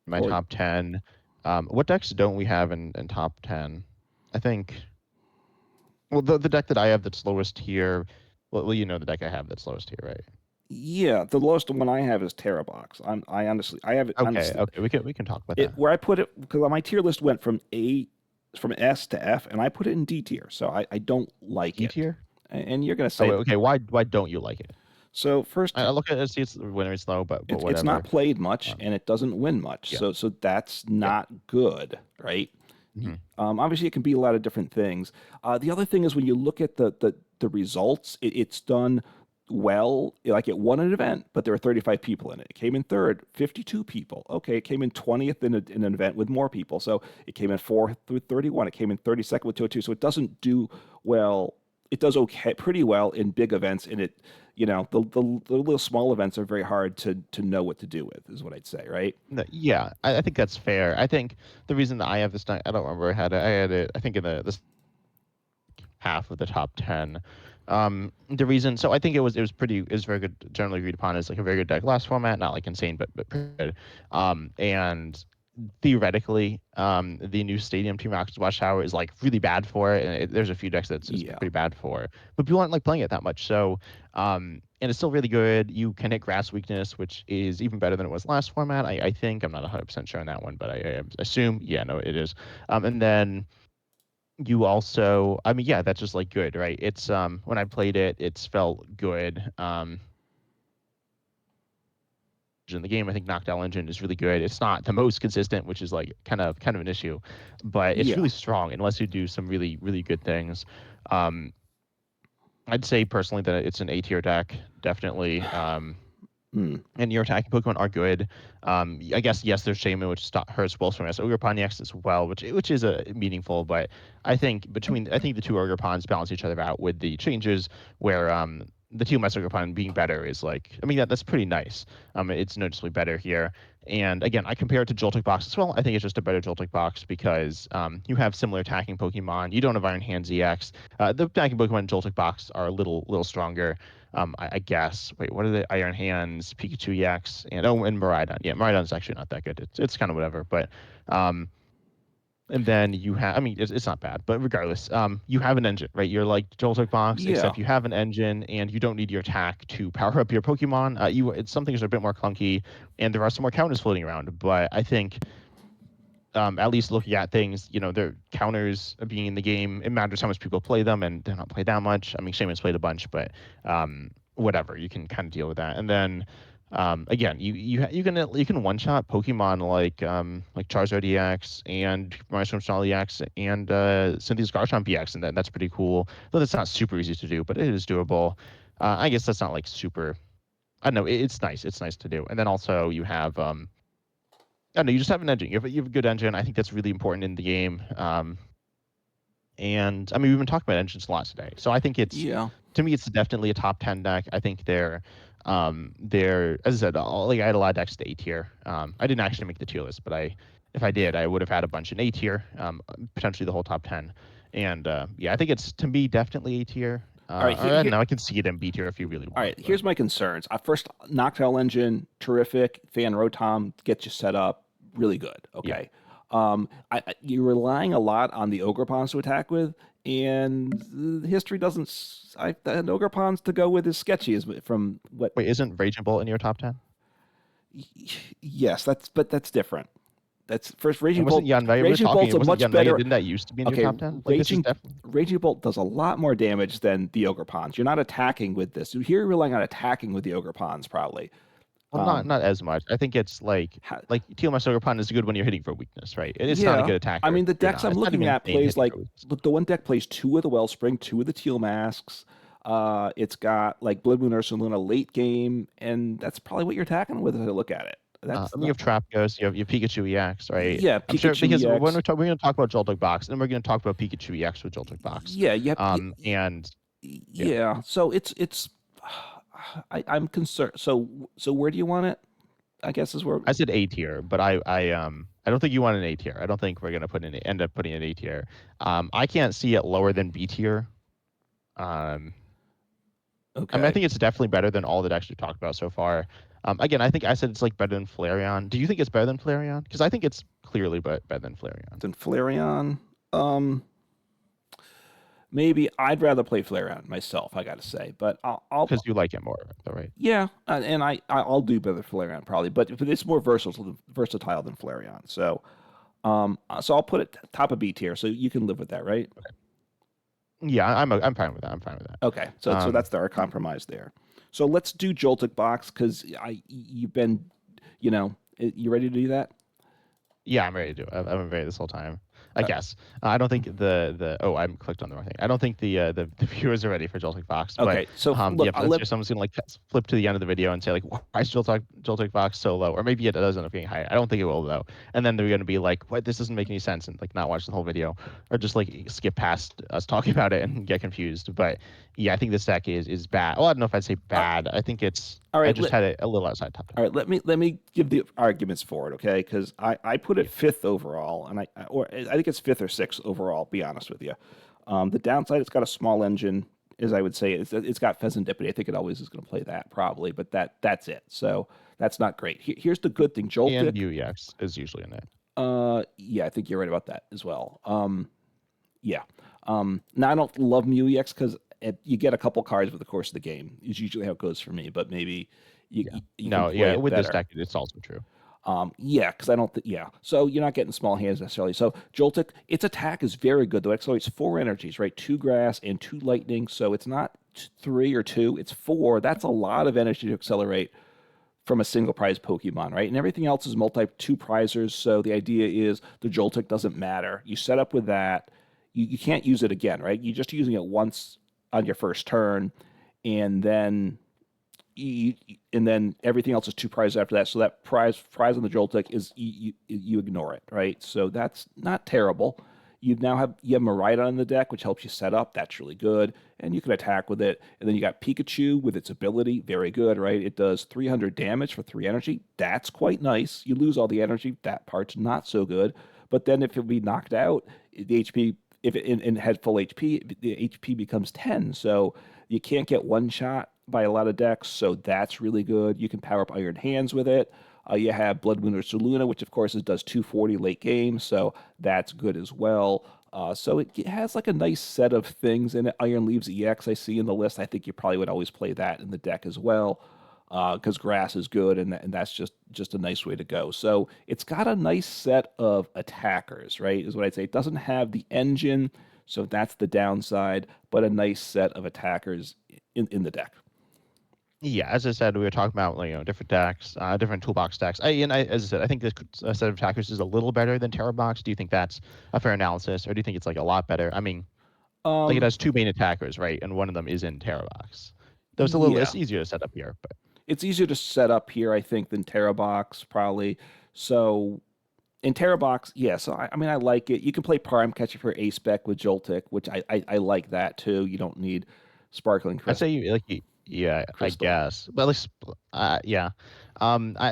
my Or top 10. What decks don't we have in top 10? I think, well, the deck that I have that's lowest here, well, you know the deck I have that's lowest here, right? yeah, the lowest one I have is Terabox. I honestly, I have it Okay, honestly. okay, we can talk about that. It where I put it because my tier list went from S to F, and I put it in D tier. So I don't like D it. tier? And you're gonna Oh, say wait, that. okay, why don't you like it? So first, I look at it, see it's winner is low, but it's not whatever. played much, Um, and it doesn't win much. yeah, So that's yeah. not good, right? Hmm. Obviously, it can be a lot of different things. The other thing is when you look at the results, it's done well. Like it won an event, but there were 35 people in it. It came in third, 52 people. Okay, it came in 20th in an event with more people. So it came in fourth with 31. It came in 32nd with 202. So it doesn't do well. It does okay, pretty well in big events, and the little small events are very hard to know what to do with, is what I'd say, right? No, yeah, I think that's fair. I think the reason that I have this deck, I don't remember I had it, I think in this half of the top 10. The reason, so I think it was very good, generally agreed upon as like a very good deck last format, not like insane, but pretty good. And theoretically, the new Stadium Team Rockets Watchtower is like really bad for it, and there's a few decks that's it's Yeah. pretty bad for, but people aren't like playing it that much. So, and it's still really good. You can hit Grass Weakness, which is even better than it was last format. I think I'm not 100% sure on that one, but I assume, yeah, no, it is. And then you also, I mean, yeah, that's just like good, right? It's when I played it, it's felt good. In the game, I think Knockdown Engine is really good. It's not the most consistent, which is like kind of an issue, but it's Yeah. really strong unless you do some really really good things. Um, I'd say personally that it's an A tier deck, definitely. Mm. And your attacking Pokemon are good. I guess yes, there's Shaman, which hurts Wolves from us. Ogre Pontiacs as well, which is a meaningful. But I think the two Ogre Ponds balance each other out with the changes where the Teal Master Ogre Pond being better is like, I mean, that's pretty nice. It's noticeably better here. And again, I compare it to Joltik Box as well. I think it's just a better Joltik Box because you have similar attacking Pokemon. You don't have Iron Hands EX. The attacking Pokemon in Joltik Box are a little stronger. I guess. Wait, what are the Iron Hands, Pikachu EX, and Miraidon? Yeah, Miraidon's actually not that good. It's kind of whatever. But um, and then you have. I mean, it's not bad, but regardless, you have an engine, right? You're like Joltik Box, Yeah. except you have an engine, and you don't need your attack to power up your Pokemon. Some things are a bit more clunky, and there are some more counters floating around. But I think at least looking at things, their counters being in the game, it matters how much people play them, and they're not played that much. I mean, Shaman's played a bunch, but whatever, you can kind of deal with that. And then again, you can one shot Pokemon like Charizard EX and Maelstrom Style EX and Cynthia's Garchomp EX, and that's pretty cool. Though that's not super easy to do, but it is doable. I guess that's not like super. I don't know. It's nice. It's nice to do. And then also you have I don't know, you just have an engine. You have a good engine. I think that's really important in the game. And I mean, we've been talking about engines a lot today. So I think Yeah. to me, it's definitely a top 10 deck. I think they're, as I said, like I had a lot of decks at A tier. I didn't actually make the tier list, but if I did, I would have had a bunch in A tier, potentially the whole top 10. And yeah, I think it's, to me, definitely A tier. All right. Or I don't know, I can see it in B tier if you really All want. right, But here's my concerns. First, Noctowl Engine, terrific. Fan Rotom gets you set up, really good. yeah, Okay. You're relying a lot on the Ogre Pawns to attack with, and history doesn't. The Ogre Pawns to go with is sketchy, is from what. wait, isn't Raging Bolt in your top 10? Yes, that's different. That's first And Raging wasn't Bolt. Yan Mega, we were Raging talking, Bolt's it a wasn't much Yan Mega, better. didn't that used to be in your Okay, top 10? Like, this is definitely. Raging Bolt does a lot more damage than the Ogre Pawns. You're not attacking with this. Here you're relying on attacking with the Ogre Pawns, probably. Well, not as much. I think it's Ha- like Teal Sugar Pond is good when you're hitting for weakness, right? It's not a Yeah. good I attacker. mean, the You're decks not. I'm It's not looking even at insane plays hitting like for weakness. the one deck plays two of the Wellspring, two of the Teal Masks. It's got like Blood Moon Ursaluna late game, and that's probably what you're attacking with as I look at it. That's I mean, you not, have Trap Ghost, you have your Pikachu EX, right? yeah, I'm sure Pikachu because when EX. we're going to talk about Joltik Box, and we're going to talk about Pikachu EX with Joltik Box. Yeah, you have, And yeah, yeah. So it's I'm concerned. So where do you want it? I guess is where. I said A tier, but I don't think you want an A tier. I don't think we're going to end up putting an A tier. I can't see it lower than B tier. Um, I mean, I Okay. think it's definitely better than all the decks we've talked about so far. Again, I think I said it's like better than Flareon. Do you think it's better than Flareon? Because I think it's clearly better than Flareon. Then Flareon. Maybe I'd rather play Flareon myself. I got to say, but I'll Because you like it more, though, right? yeah, and I'll do better Flareon probably, but it's more versatile than Flareon. So I'll put it top of B tier, so you can live with that, right? Yeah, I'm fine with that. I'm fine with that. Okay, so that's our compromise there. So let's do Joltik Box because you've been, you ready to do that? Yeah, I'm ready to do it. I've been ready this whole time. I guess. I don't think the oh, I clicked on the wrong thing. I don't think the viewers are ready for Joltik Fox. But Okay, so look, yeah, potentially someone's gonna like flip to the end of the video and say like, why is Joltik Fox so low? Or maybe it does end up being high. I don't think it will though. And then they're gonna be like, what? This doesn't make any sense, and like not watch the whole video, or just like skip past us talking about it and get confused. But yeah, I think this deck is bad. Well, I don't know if I'd say bad. I think it's. all right. I just had it a little outside top 10. All right, let me give the arguments for it, okay? Because I put it fifth overall, and I think it's fifth or sixth overall. Be honest with you. The downside, it's got a small engine, as I would say. It's got Pheasantipity. I think it always is going to play that probably, but that's it. So that's not great. Here's the good thing, And Joltik. UEX is usually in it. Yeah, I think you're right about that as well. Yeah. Now I don't love MUEX because you get a couple cards over the course of the game. Is usually how it goes for me, but maybe you No, can play yeah, it with this better. deck, it's also true. Yeah, because I don't yeah. So you're not getting small hands necessarily. So Joltik, its attack is very good though. It accelerates 4 energies, right? 2 grass and 2 lightning. So it's not 3 or 2, it's 4. That's a lot of energy to accelerate from a single prize Pokemon, right? And everything else is multi 2 prizers. So the idea is the Joltik doesn't matter. You set up with that. You can't use it again, right? You're just using it once on your first turn, and then you, and then everything else is 2 prizes after that. So that prize on the Joltik is you ignore it, right? So that's not terrible. You have Miraidon in the deck, which helps you set up. That's really good, and you can attack with it. And then you got Pikachu with its ability, very good, right? It does 300 damage for 3 energy. That's quite nice. You lose all the energy. That part's not so good. But then if it be knocked out, the HP if it and had full HP, the HP becomes 10. So you can't get one shot by a lot of decks. So that's really good. You can power up Iron Hands with it. You have Blood Moon or Saluna, which of course does 240 late game, so that's good as well. So it has like a nice set of things in it. Iron Leaves EX I see in the list. I think you probably would always play that in the deck as well because grass is good, and that's just a nice way to go. So it's got a nice set of attackers, right? Is what I'd say. It doesn't have the engine, so that's the downside, but a nice set of attackers in the deck. Yeah, as I said, we were talking about like, different decks, different toolbox decks. As I said, I think this set of attackers is a little better than Terror Box. Do you think that's a fair analysis, or do you think it's like a lot better? I mean, like it Um, has two main attackers, right, and one of them is in Terror Box. yeah, It's easier to set up here, but it's easier to set up here, I think, than Terrabox probably. So In Terra Box, yeah. So I mean, I like it. You can play Prime Catcher for A Spec with Joltik, which I like that too. You don't need Sparkling I'd say yeah, I Crystal. guess. But at least, yeah.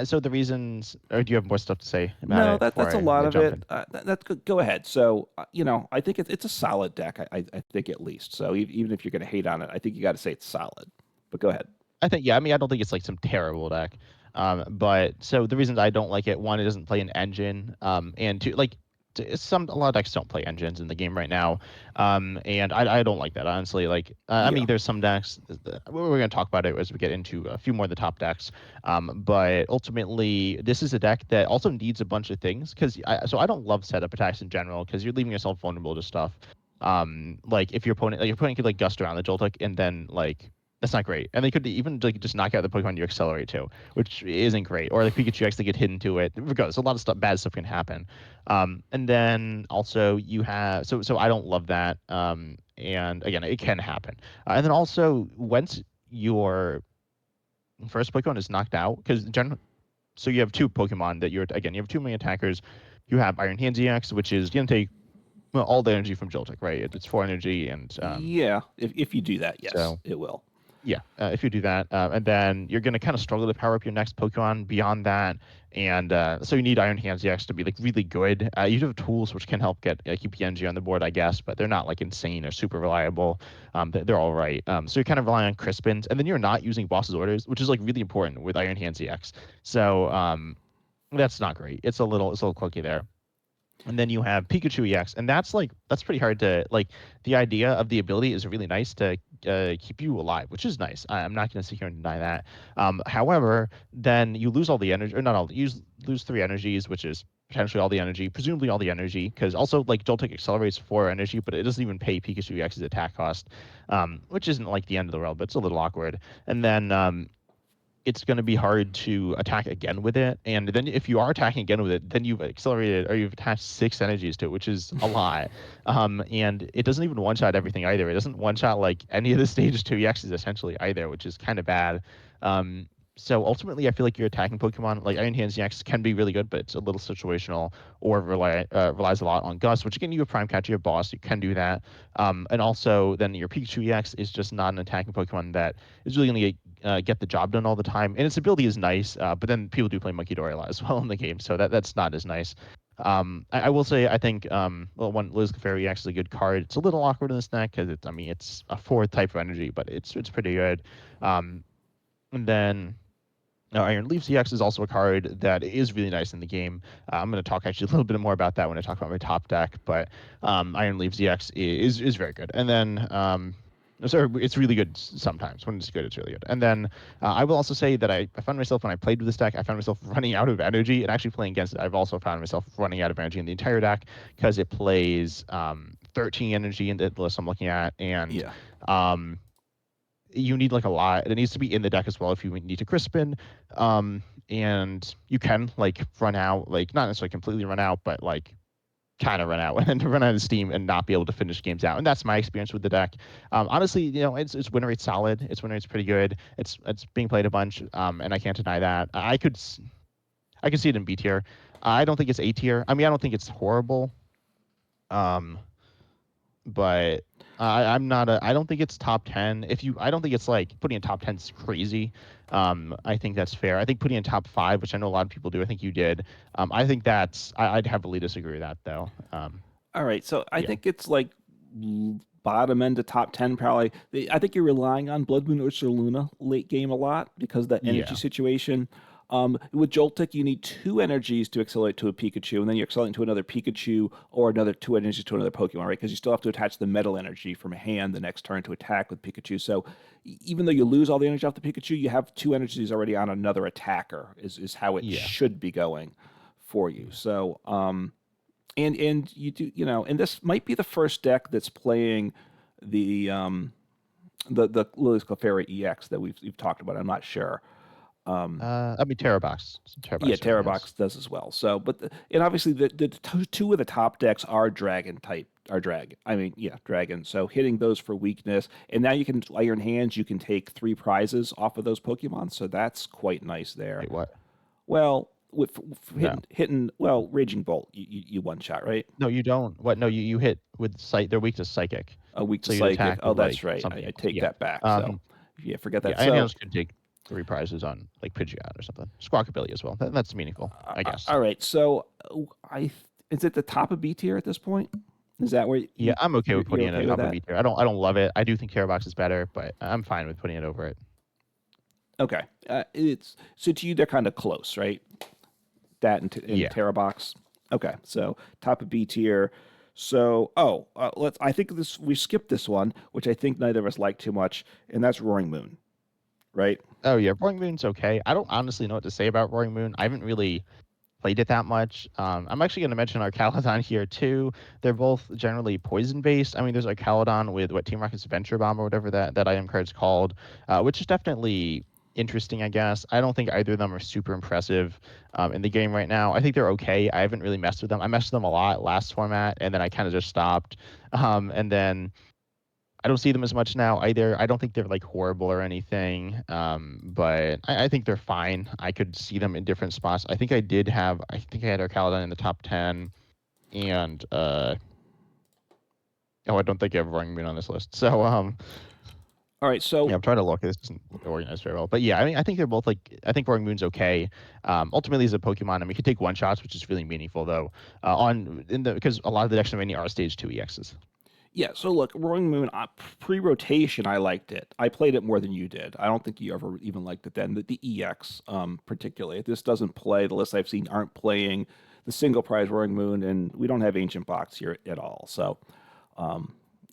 So the reasons, or do you have more stuff to say about No, it before that's a I lot of jump it. in? That's good. Go ahead. So I think it's a solid deck. I think at least. So even if you're going to hate on it, I think you got to say it's solid. But go ahead. I think, yeah, I mean, I don't think it's like some terrible deck. But so the reasons I don't like it, one, it doesn't play an engine. And two, like a lot of decks don't play engines in the game right now. And I don't like that, honestly. Like, I Yeah. mean, there's some decks, we're going to talk about it as we get into a few more of the top decks. But ultimately, this is a deck that also needs a bunch of things because so I don't love setup attacks in general because you're leaving yourself vulnerable to stuff. Like if your opponent could like gust around the Joltik and then like that's not great. And they could even like just knock out the Pokemon you accelerate to, which isn't great. Or like Pikachu actually get hidden to it. Regardless, a lot of stuff, bad stuff can happen. And then also you have so I don't love that. And again, it can happen. And then also once your first Pokemon is knocked out, because generally, so you have two Pokemon that you have two main attackers. You have Iron Hands EX, which is gonna take well, all the energy from Joltik, right? It's four energy, and Yeah. If you do that, yes, so it will. yeah, if you do that, and then you're gonna kind of struggle to power up your next Pokemon beyond that, and so you need Iron Hands EX to be like really good. You do have tools which can help get keep the energy on the board, I guess, but they're not like insane or super reliable. They're all right. So you're kind of relying on Crispins, and then you're not using Boss's Orders, which is like really important with Iron Hands EX. So that's not great. It's a little clunky there. And then you have Pikachu EX, and that's pretty hard to like. The idea of the ability is really nice to keep you alive, which is nice. I'm not going to sit here and deny that. However, then you lose all the energy, or not all. You lose three energies, which is potentially all the energy, presumably all the energy, because also like Joltik accelerates four energy, but it doesn't even pay Pikachu EX's attack cost, which isn't like the end of the world, but it's a little awkward. And then it's going to be hard to attack again with it. And then if you are attacking again with it, then you've accelerated or you've attached six energies to it, which is a lot. And it doesn't even one shot everything either. It doesn't one shot like any of the stage 2 EXs essentially either, which is kind of bad. Um, so ultimately, I feel like your attacking Pokemon, like Iron Hands EX, can be really good, but it's a little situational or relies a lot on Gust, which again, you have Prime Catcher, you have Boss, you can do that. And also, then your Pikachu EX is just not an attacking Pokemon that is really going to get the job done all the time. And its ability is nice, but then people do play Monkey Dory a lot as well in the game, so that's not as nice. I will say I think well, one Liz Clefairy EX is a good card. It's a little awkward in this deck because it's a fourth type of energy, but it's pretty good. And then Iron Leaf CX is also a card that is really nice in the game. I'm going to talk actually a little bit more about that when I talk about my top deck, but Iron Leaf ZX is very good. And then sorry, it's really good sometimes. When it's good, it's really good. And then I will also say that I found myself when I played with this deck, I found myself running out of energy. And actually playing against it, I've also found myself running out of energy in the entire deck because it plays 13 energy in the list I'm looking at, and Yeah. um, you need like a lot. It needs to be in the deck as well if you need to Crispin. And you can like run out, like not necessarily completely run out, but like kind of run out and then to run out of steam and not be able to finish games out. And that's my experience with the deck. Honestly, its win rate's solid. Its win rate's pretty good. It's being played a bunch, and I can't deny that. I could see it in B tier. I don't think it's A tier. I mean, I don't think it's horrible. Um, but I'm not a. I don't think it's top 10. I don't think it's like putting in top 10 is crazy. I think that's fair. I think putting in top 5, which I know a lot of people do. I think you did. I think I'd heavily disagree with that though. All right. So I Yeah, think it's like bottom end to top 10 probably. I think you're relying on Blood Moon Ursa Luna late game a lot because of the energy yeah, situation. With Joltik, you need two energies to accelerate to a Pikachu, and then you're accelerating to another Pikachu or another two energies to another Pokemon, right? Because you still have to attach the metal energy from a hand the next turn to attack with Pikachu. So even though you lose all the energy off the Pikachu, you have two energies already on another attacker, is how it yeah. should be going for you. So, and you do, and this might be the first deck that's playing the the Lilius Clefairy EX that we've talked about. I'm not sure. I mean, Terrabox. Yeah, Terrabox certainly has. Terrabox does as well. So, and obviously two of the top decks are dragon type, are dragon. I mean, yeah, dragon. So hitting those for weakness, and now you can Iron Hands. You can take three prizes off of those Pokemon. So that's quite nice there. Wait, what? Well, with No. hitting well, Raging Bolt, you one shot, right? No, you don't. What? No, you hit with psych. They're weak to psychic, A weak to so you'd psychic. attack Oh, with like that's right. something I else. take Yeah. that back. So Um. yeah, forget Yeah. that. Anything So else could take 3 prizes on like Pidgeot or something. Squawkabilly as well. That's meaningful, I guess. all right. So I is it the top of B tier at this point? Is that where Yeah, I'm okay with you're putting it okay at with top of that? B tier. I don't love it. I do think Box is better, but I'm fine with putting it over it. Okay. It's so to you they're kind of close, right? That and Yeah. Terra Box. Okay. So top of B tier. So let's. I think this we skipped this one, which I think neither of us like too much, and that's Roaring Moon, right? Oh yeah, Roaring Moon's okay. I don't honestly know what to say about Roaring Moon. I haven't really played it that much. I'm actually going to mention Arcaladon here too. They're both generally poison based. I mean, there's Arcaladon with what Team Rocket's Venture Bomb or whatever that item card's called, which is definitely interesting, I guess. I don't think either of them are super impressive in the game right now. I think they're okay. I haven't really messed with them. I messed with them a lot last format, and then I kind of just stopped. And then I don't see them as much now either. I don't think they're like horrible or anything, but I think they're fine. I could see them in different spots. I think I had Arcaladon in the top 10, and oh, I don't think I have Roaring Moon on this list. So All right. So yeah, I'm trying to look. This isn't organized very well, but yeah, I mean, I think they're both like. I think Roaring Moon's okay. Ultimately, as a Pokemon, I mean, you can take one shots, which is really meaningful though. Because a lot of the decks in Mania are stage 2 EXs. yeah. So look, Roaring Moon pre-rotation, I liked it. I played it more than you did. I don't think you ever even liked it then. The EX particularly. This doesn't play. The lists I've seen aren't playing the single prize Roaring Moon, and we don't have Ancient Box here at all. So.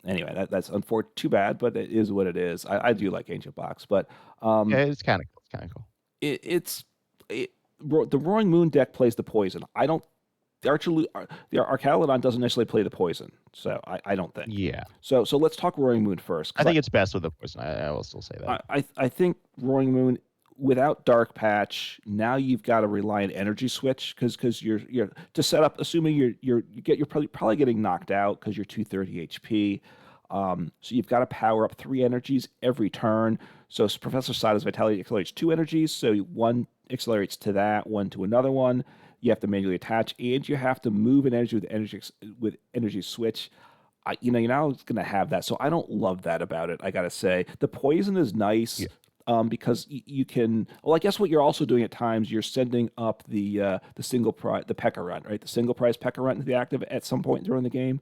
Anyway, that's unfortunate. Too bad, but it is what it is. I do like Ancient Box, but Yeah, it's kind of cool. It's kind of cool. it's the Roaring Moon deck plays the poison. I don't. The Arcaludon doesn't necessarily play the poison, so I don't think. Yeah, So let's talk Roaring Moon first. I think it's best with the poison. I will still say that. I think Roaring Moon without Dark Patch, now you've got to rely on Energy Switch because you're to set up, assuming you're probably getting knocked out because you're 230 HP. So you've got to power up 3 energies every turn. So Professor Sada's Vitality accelerates 2 energies, so one accelerates to that, one to another one. You have to manually attach, and you have to move an energy with energy switch. You're not going to have that, so I don't love that about it. I got to say, the poison is nice. Yeah. Because you can. Well, I guess what you're also doing at times, you're sending up the single prize, the P.E.K.K.A Runt, right? The single prize P.E.K.K.A Runt to be active at some point during the game.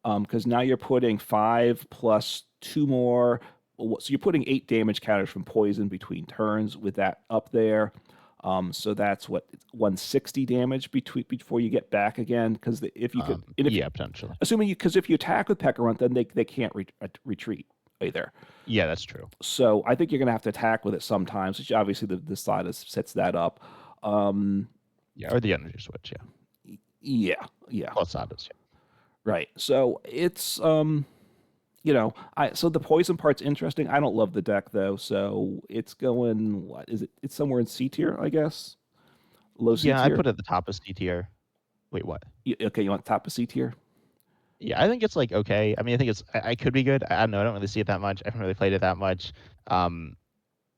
Because now you're putting 5 plus 2 more. So you're putting 8 damage counters from poison between turns with that up there. So that's what 160 damage before you get back again. Because if you could, yeah, potentially. assuming because if you attack with P.E.K.K.A Runt, then they can't retreat either. Yeah, that's true. So I think you're going to have to attack with it sometimes, which obviously the side sets that up. Yeah, or the energy switch. Yeah, Yeah, plus Sadas. Yeah. right. So it's so the poison part's interesting. I don't love the deck though, so it's going. What is it? It's somewhere in C tier, I guess. Low C Yeah, I tier. put it at the top of C tier. Wait, what? Okay, you want top of C tier? Yeah, I think it's like okay. I mean, I think I could be good. I don't know. I don't really see it that much. I haven't really played it that much. Um,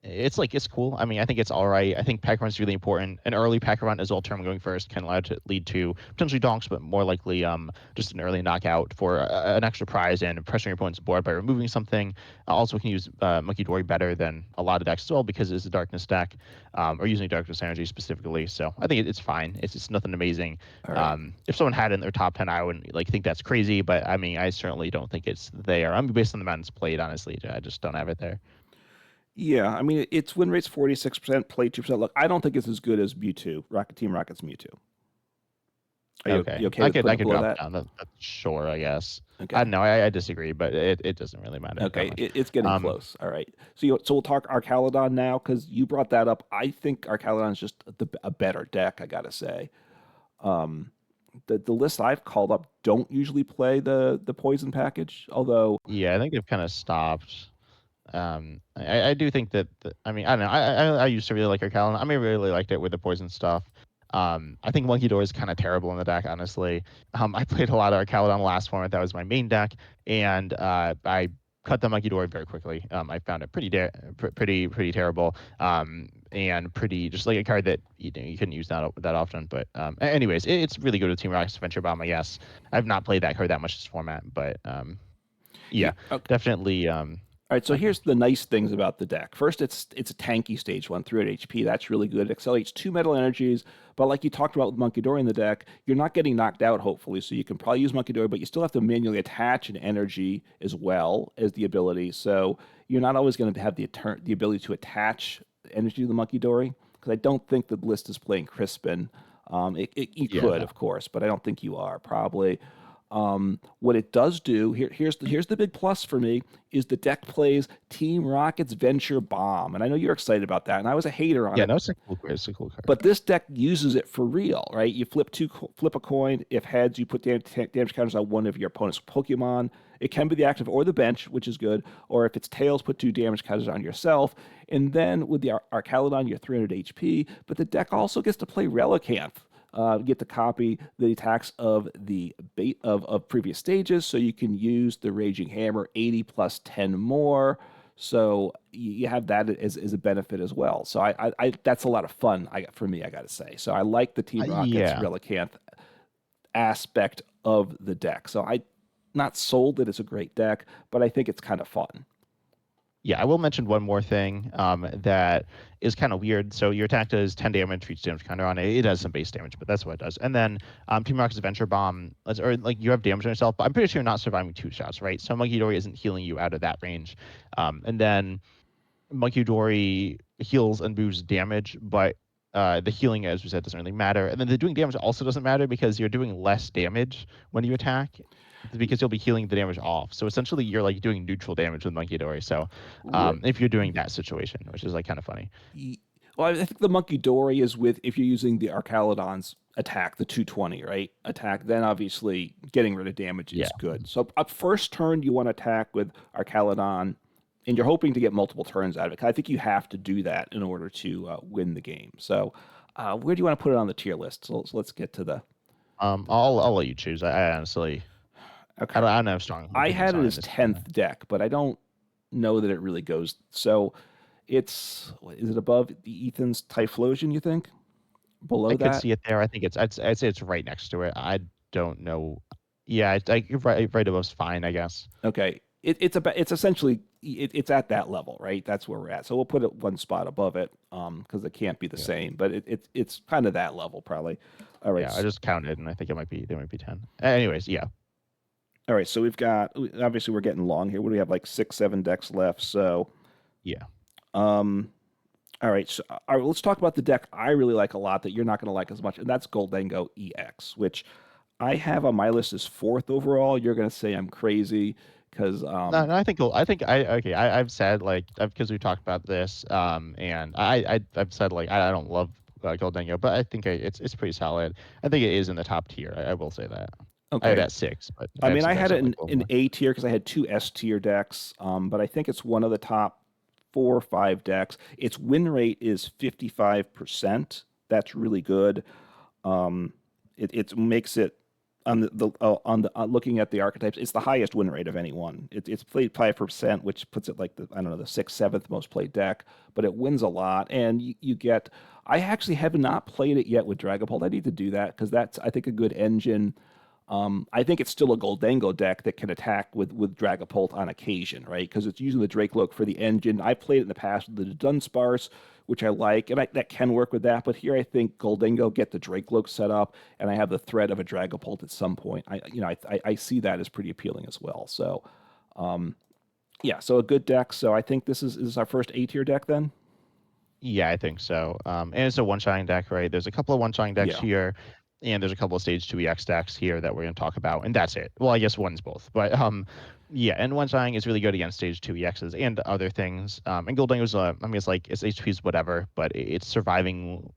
it's cool. I mean, I think it's all right. I think Pack Run's really important. An early Pack Run as well, term going first can allow to lead to potentially donks, but more likely just an early knockout for an extra prize and pressuring your opponent's board by removing something. Also can use Monkey Dory better than a lot of decks as well because it's a darkness deck, or using darkness energy specifically. So I think it's fine. It's nothing amazing. All right. If someone had it in their top 10, I wouldn't think that's crazy, but I mean, I certainly don't think it's there. I mean, based on the amount it's played, honestly, I just don't have it there. Yeah, I mean its win rate's 46%, play 2%. Look, I don't think it's as good as Mewtwo, Team Rocket's Mewtwo. Are Okay. you okay I with could putting I it could below drop that? down. That's sure, I guess. Okay. I don't know. I disagree, but it doesn't really matter that Okay, much. it's getting close. All right. So we'll talk Arcaludon now because you brought that up. I think Arcaludon is just a better deck. I gotta say. The list I've called up don't usually play the poison package, although Yeah, I think they've kind of stopped. I do think that I mean I don't know. I used to really like Arcalon. I mean, I really liked it with the poison stuff. I think Monkey Door is kind of terrible in the deck, honestly. I played a lot of Arcalon last format. That was my main deck, and I cut the Monkey Door very quickly. I found it pretty terrible. and pretty just like a card that you couldn't use that often. But anyways, it's really good with Team Rocket's Venture Bomb, I guess. I've not played that card that much this format, but yeah, Okay. definitely. All right, so Okay. here's the nice things about the deck. First, it's a tanky stage one, 300 HP. That's really good. It accelerates 2 metal energies, but like you talked about with Monkey Dory in the deck, you're not getting knocked out, hopefully, so you can probably use Monkey Dory, but you still have to manually attach an energy as well as the ability. So you're not always going to have the ability to attach energy to the Monkey Dory, because I don't think the list is playing Crispin. You Yeah, could, no. of course, but I don't think you are, probably. What it does do here's the big plus for me is the deck plays Team Rocket's Venture Bomb, and I know you're excited about that, and I was a hater on Yeah, it, no, it's a cool card. It's a cool card. but this deck uses it for real, right? You flip a coin. If heads, you put damage counters on one of your opponent's Pokemon. It can be the active or the bench, which is good. Or if it's tails, put 2 damage counters on yourself. And then with the Arcaludon, you're 300 HP. But the deck also gets to play Relicanth. Get to copy the attacks of the of previous stages, so you can use the Raging Hammer 80 plus 10 more. So you have that as a benefit as well. So I that's a lot of fun for me, I got to say. So I like the Team Rockets Yeah. Relicanth aspect of the deck. So I not sold that it's a great deck, but I think it's kind of fun. Yeah, I will mention one more thing that is kind of weird. So your attack does 10 damage for each damage counter on it. It does some base damage, but that's what it does. And then Team Rocket's Venture Bomb, or like you have damage on yourself, but I'm pretty sure you're not surviving 2 shots, right? So Monkey Dory isn't healing you out of that range. And then Monkey Dory heals and moves damage, but the healing, as we said, doesn't really matter. And then the doing damage also doesn't matter because you're doing less damage when you attack because you'll be healing the damage off. So essentially, you're like doing neutral damage with Monkey Dory. So if you're doing that situation, which is like kind of funny. Well, I think the Monkey Dory is with if you're using the Arcaludon's attack, the 220, right? Attack, then obviously getting rid of damage Yeah. is good. So up first turn, you want to attack with Arcaludon, and you're hoping to get multiple turns out of it. I think you have to do that in order to win the game. So where do you want to put it on the tier list? So let's get to the. I'll let you choose. I honestly, Okay. I don't have strong I opinions had it on it as this 10th deck, but I don't know that it really goes. So is it above the Ethan's Typhlosion, you think? I Below could that? see it there. I think I'd say it's right next to it. I don't know. Yeah, right above's fine, I guess. Okay. It's essentially it's at that level, right? That's where we're at. So we'll put it one spot above it, because it can't be the Yeah. same, but it's kind of that level probably. All right. Yeah, I just counted and I think there might be 10. Anyways, yeah. All right. So we've got obviously we're getting long here. What do we have, like 6, 7 decks left? So Yeah. um all right, so all right, let's talk about the deck I really like a lot that you're not going to like as much, and that's Goldango EX, which I have on my list as fourth overall. You're going to say I'm crazy because No, no, I think okay. I've said like because we talked about this, and I've said like I don't love Goldango, but I think it's pretty solid. I think it is in the top tier. I will say that. I have okay. that 6, but I I have mean, some I guys had it that like in, a little in more. A tier because I had 2 S tier decks, but I think it's one of the top 4 or 5 decks. Its win rate is 55%. That's really good. It makes it on the looking at the archetypes, it's the highest win rate of any one. It's played 5%, which puts it like the I don't know the 6th, 7th most played deck, but it wins a lot, and you get. I actually have not played it yet with Dragapult. I need to do that because that's I think a good engine. I think it's still a Goldango deck that can attack with Dragapult on occasion, right? Because it's using the Drakeloak for the engine. I played it in the past with the Dunsparce, which I like, and that can work with that. But here, I think Goldango get the Drakeloak set up, and I have the threat of a Dragapult at some point. I see that as pretty appealing as well. So, yeah, so a good deck. So I think this is our first A tier deck then. Yeah, I think so. And it's a one-shotting deck, right? There's a couple of one-shotting decks Yeah, here, and there's a couple of Stage 2 EX decks here that we're going to talk about, and that's it. Well, I guess one's both, but yeah, and one-shotting is really good against Stage 2 EXs and other things. And Goldango's, I mean, it's like its HP's whatever, but it's surviving.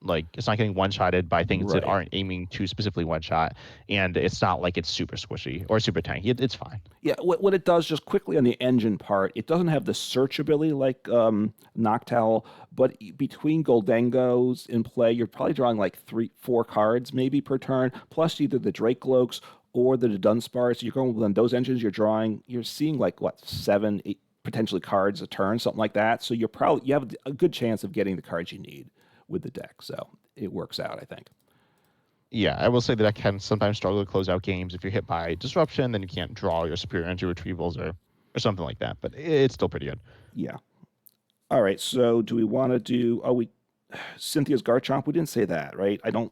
Like it's not getting one-shotted by things that right. aren't aiming to specifically one-shot, and it's not like it's super squishy or super tanky. It's fine. Yeah, what it does just quickly on the engine part, it doesn't have the search ability like Noctowl, but between Goldangos in play, you're probably drawing like 3, 4 cards maybe per turn, plus either the Drakeloaks or the Dunsparce. You're going with those engines, you're seeing like what, 7, 8. potentially cards a turn, something like that. So you have a good chance of getting the cards you need with the deck. So it works out, I think. Yeah, I will say that I can sometimes struggle to close out games if you're hit by disruption, then you can't draw your superior energy retrievals or something like that. But it's still pretty good. Yeah. All right. So do we want to do? Oh, we Cynthia's Garchomp. We didn't say that, right? I don't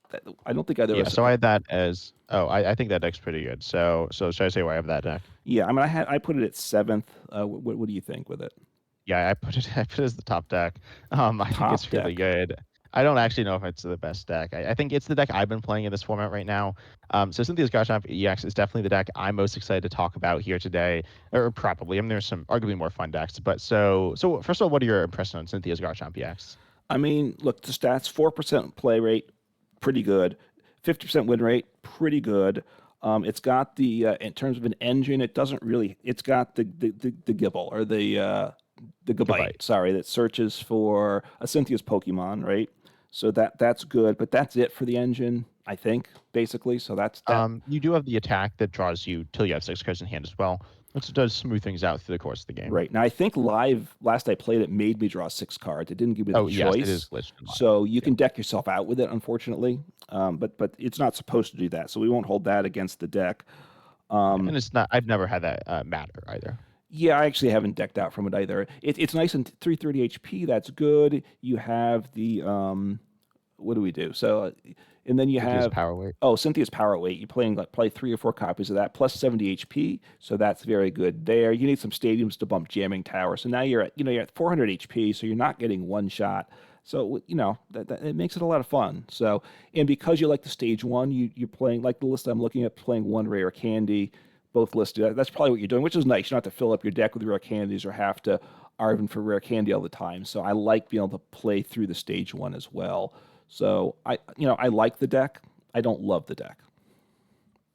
think either of Yeah, us. so I had that as I think that deck's pretty good. So should I say why I have that deck? Yeah. I mean, I put it at seventh. What do you think with it? Yeah, I put it as the top deck. I think Top it's really deck. good. I don't actually know if it's the best deck. I think it's the deck I've been playing in this format right now. So Cynthia's Garchomp EX is definitely the deck I'm most excited to talk about here today, or probably. I mean, there's some arguably more fun decks, but so first of all, what are your impressions on Cynthia's Garchomp EX? I mean, look, the stats: 4% play rate, pretty good. 50% win rate, pretty good. It's got in terms of an engine, it doesn't really. It's got the Gibble or the Goodbye. Gabite, sorry, that searches for a Cynthia's Pokemon, right? So that's good, but that's it for the engine, I think, basically. So that's that. You do have the attack that draws you till you have 6 cards in hand as well, which does smooth things out through the course of the game. Right. Now, I think live, last I played it, made me draw 6 cards. It didn't give me the Oh yes, it is choice. glitched in live. So you Yeah, can deck yourself out with it, unfortunately. But it's not supposed to do that. So we won't hold that against the deck. yeah, and it's not. I've never had that matter either. Yeah, I actually haven't decked out from it either. It's nice and 330 HP. That's good. You have the what do we do? So, and then you Cynthia's have power weight. Cynthia's Power Weight. You're playing like play 3 or 4 copies of that plus 70 HP. So that's very good there. You need some stadiums to bump Jamming Tower. So now you're at 400 HP. So you're not getting one shot. So that it makes it a lot of fun. So and because you like the stage one, you're playing like the list I'm looking at, playing one rare candy, both listed. That's probably what you're doing, which is nice. You don't have to fill up your deck with rare candies or have to Arvin for rare candy all the time. So I like being able to play through the stage one as well. So I like the deck. I don't love the deck.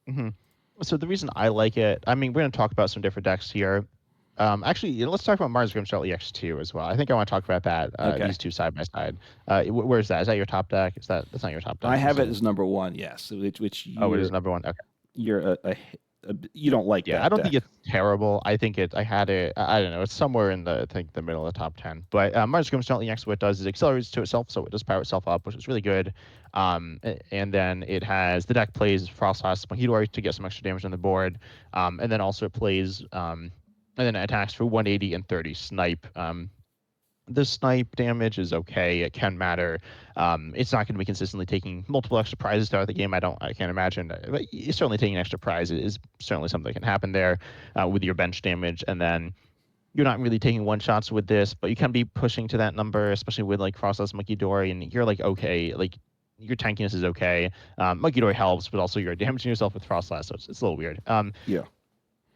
hmm So the reason I like it, I mean, we're going to talk about some different decks here. Actually, let's talk about Mars Grimshell EX2 as well. I think I want to talk about that. Okay. These two side by side. Where's that? Is that your top deck? That's not your top deck? I I'm have it assuming. as number one, yes. Which Oh, it is number one. Okay. you're you don't like Yeah, I that don't think deck. it's terrible. I think I had it. I don't know. It's somewhere in I think the middle of the top 10. But Mars Grimstone EX, what it does is it accelerates to itself, so it does power itself up, which is really good. And then it has the deck plays Frostlass Mojidori to get some extra damage on the board. And then also it plays and then it attacks for 180 and 30 snipe. The snipe damage is okay. It can matter. It's not going to be consistently taking multiple extra prizes throughout the game. I can't imagine. But certainly taking an extra prize is certainly something that can happen there with your bench damage. And then you're not really taking one shots with this, but you can be pushing to that number, especially with like Frostless Monkey Dory, and you're like okay, like your tankiness is okay. Monkey Dory helps, but also you're damaging yourself with Frostlass, so it's a little weird. Yeah.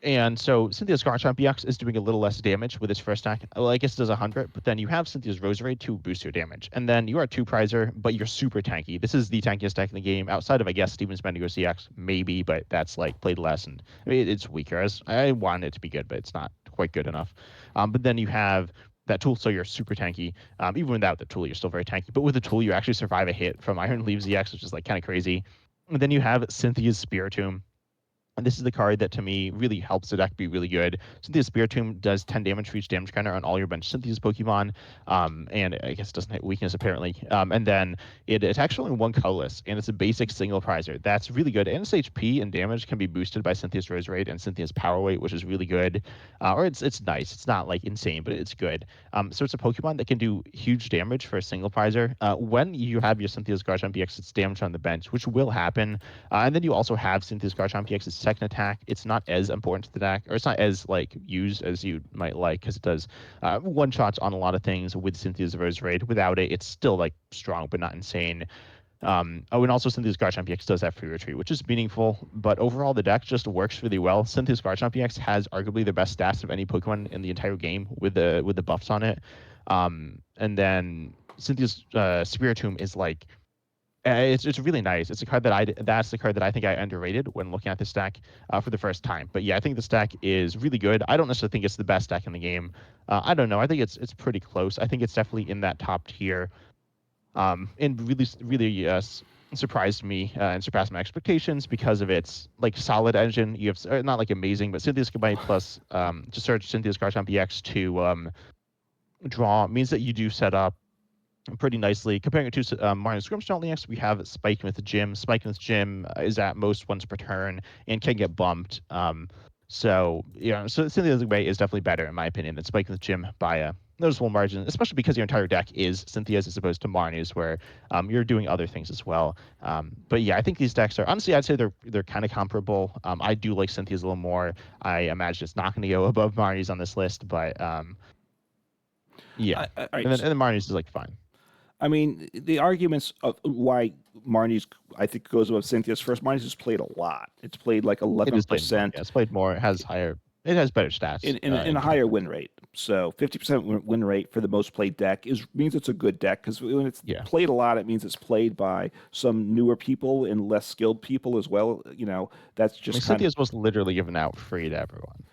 And so Cynthia's Garchomp EX is doing a little less damage with its first attack. Well, I guess it does 100, but then you have Cynthia's Rosary to boost your damage. And then you are a two-prizer, but you're super tanky. This is the tankiest deck in the game, outside of, I guess, Steven's Bendigo CX, maybe, but that's like played less, and I mean, it's weaker. As I want it to be good, but it's not quite good enough. But then you have that tool, so you're super tanky. Even without the tool, you're still very tanky. But with the tool, you actually survive a hit from Iron Leaves EX, which is like kind of crazy. And then you have Cynthia's Spiritomb. And this is the card that, to me, really helps the deck be really good. Cynthia's Spiritomb does 10 damage for each damage counter on all your bench Cynthia's Pokemon, and I guess it doesn't hit weakness, apparently. And then it's actually one colorless, and it's a basic single prizer. That's really good. And its HP and damage can be boosted by Cynthia's Roserade and Cynthia's Power Weight, which is really good. Or it's nice. It's not, like, insane, but it's good. So it's a Pokemon that can do huge damage for a single prizer. When you have your Cynthia's Garchomp EX, it's damage on the bench, which will happen. And then you also have Cynthia's Garchomp EX's second attack. It's not as important to the deck, or it's not as like used as you might like, because it does one shots on a lot of things with Cynthia's Roserade. Without it, it's still like strong but not insane. And also Cynthia's Garchomp EX does have free retreat, which is meaningful, but overall the deck just works really well. Cynthia's Garchomp EX has arguably the best stats of any Pokemon in the entire game with the buffs on it. And then Cynthia's Spiritomb is like it's really nice. It's a card that's the card that I think I underrated when looking at this deck for the first time. But yeah, I think this deck is really good. I don't necessarily think it's the best deck in the game. I don't know. I think it's pretty close. I think it's definitely in that top tier. And really, really, yes. surprised me and surpassed my expectations because of its like solid engine. You have not like amazing, but Cynthia's Combine plus to search Cynthia's Garchomp EX to draw means that you do set up pretty nicely. Comparing it to Mario's Grimmsnarl EX, we have Spike with Gym. Spike with Gym is at most once per turn and can get bumped. So Cynthia's way is definitely better in my opinion than Spike with Gym by a noticeable margin, especially because your entire deck is Cynthia's as opposed to Marnie's, where you're doing other things as well. But yeah, I think these decks are honestly, I'd say they're kind of comparable. I do like Cynthia's a little more. I imagine it's not going to go above Marnie's on this list, but yeah, All and right. then Marnie's is like fine. I mean, the arguments of why Marnie's, I think, goes above Cynthia's first. Marnie's has played a lot. It's played like It is played more. 11% Yeah, it's played more. It has higher. It has better stats in a in higher general. win rate. So 50% win rate for the most played deck means it's a good deck, because when it's Yeah, played a lot, it means it's played by some newer people and less skilled people as well. That's I just mean, kind of, Cynthia's was literally given out free to everyone.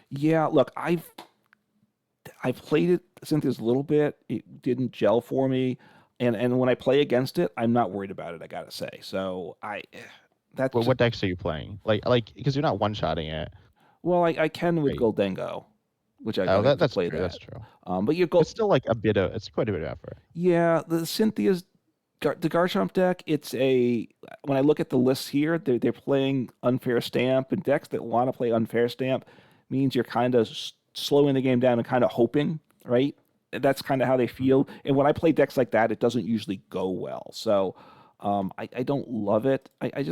yeah. Look, I played it Cynthia's a little bit. It didn't gel for me, and when I play against it, I'm not worried about it. I gotta say. So that's But just, what decks are you playing? Like because you're not one shotting it, well, I can with right? Goldengo, which I Oh, like to that's play true. That's that. true. But you It's go, still like a bit of. It's quite a bit of effort. yeah, the Cynthia's the Garchomp deck. When I look at the lists here, they're playing Unfair Stamp, and decks that want to play Unfair Stamp means you're kind of slowing the game down and kind of hoping, right? That's kind of how they feel. And when I play decks like that, it doesn't usually go well. So I don't love it. I